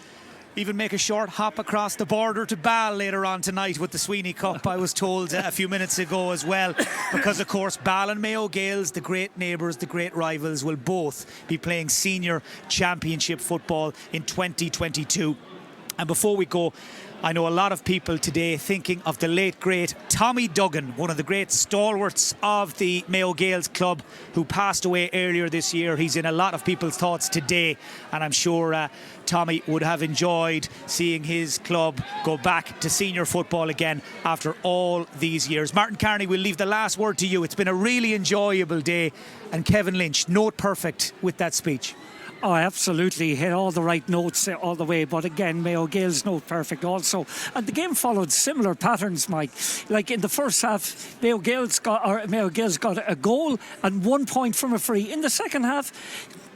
A: even make a short hop across the border to Ball later on tonight with the Sweeney Cup, I was told a few minutes ago as well, because of course Ball and Mayo Gaels, the great neighbours, the great rivals, will both be playing senior championship football in 2022. And before we go, I know a lot of people today thinking of the late great Tommy Duggan, one of the great stalwarts of the Mayo Gaels club, who passed away earlier this year. He's in a lot of people's thoughts today, and I'm sure Tommy would have enjoyed seeing his club go back to senior football again after all these years. Martin Carney, we'll leave the last word to you. It's been a really enjoyable day, and Kevin Lynch, note perfect with that speech.
B: Oh, absolutely. Hit all the right notes all the way. But again, Mayo Gaels note perfect also. And the game followed similar patterns, Mike. Like in the first half, Mayo Gaels got a goal and 1 point from a free. In the second half,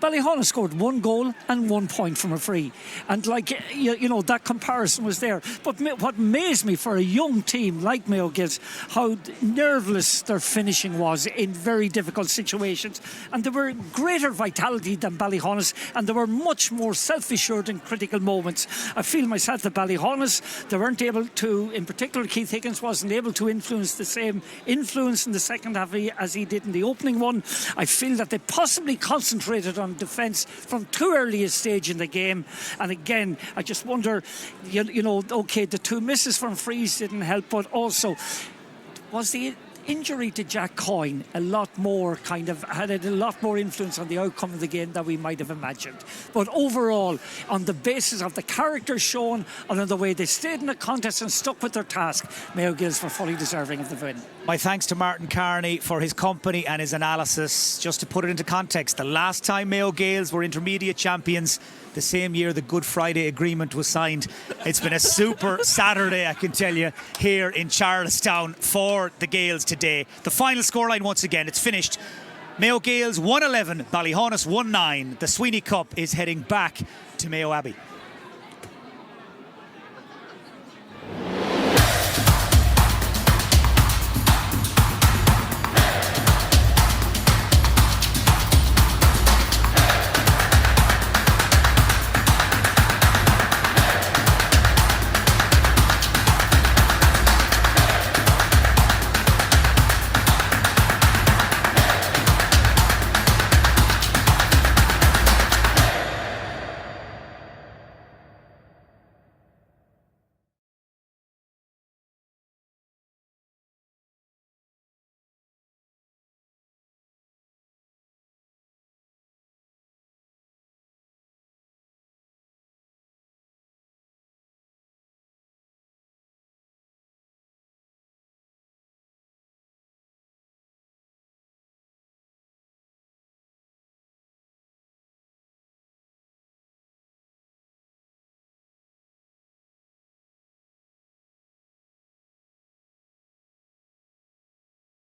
B: Ballyhaunis scored 1 goal and 1 point from a free. And you know, that comparison was there. But what amazed me for a young team like Mayo Gaels, how nerveless their finishing was in very difficult situations. And there were greater vitality than Ballyhaunis, and they were much more self-assured in critical moments. I feel myself that Ballyhaunis, they weren't able to, in particular Keith Higgins wasn't able to influence the same influence in the second half as he did in the opening one. I feel that they possibly concentrated on defence from too early a stage in the game. And again, I just wonder, you know, okay, the 2 misses from frees didn't help, but also was the injury to Jack Coyne had a lot more influence on the outcome of the game than we might have imagined. But overall, on the basis of the characters shown and on the way they stayed in the contest and stuck with their task, Mayo Gaels were fully deserving of the win.
A: My thanks to Martin Carney for his company and his analysis. Just to put it into context, the last time Mayo Gaels were intermediate champions, the same year the Good Friday Agreement was signed. It's been a super Saturday, I can tell you, here in Charlestown for the Gaels today. The final scoreline once again, it's finished. Mayo Gaels 1-11, Ballyhaunis 1-9. The Sweeney Cup is heading back to Mayo Abbey.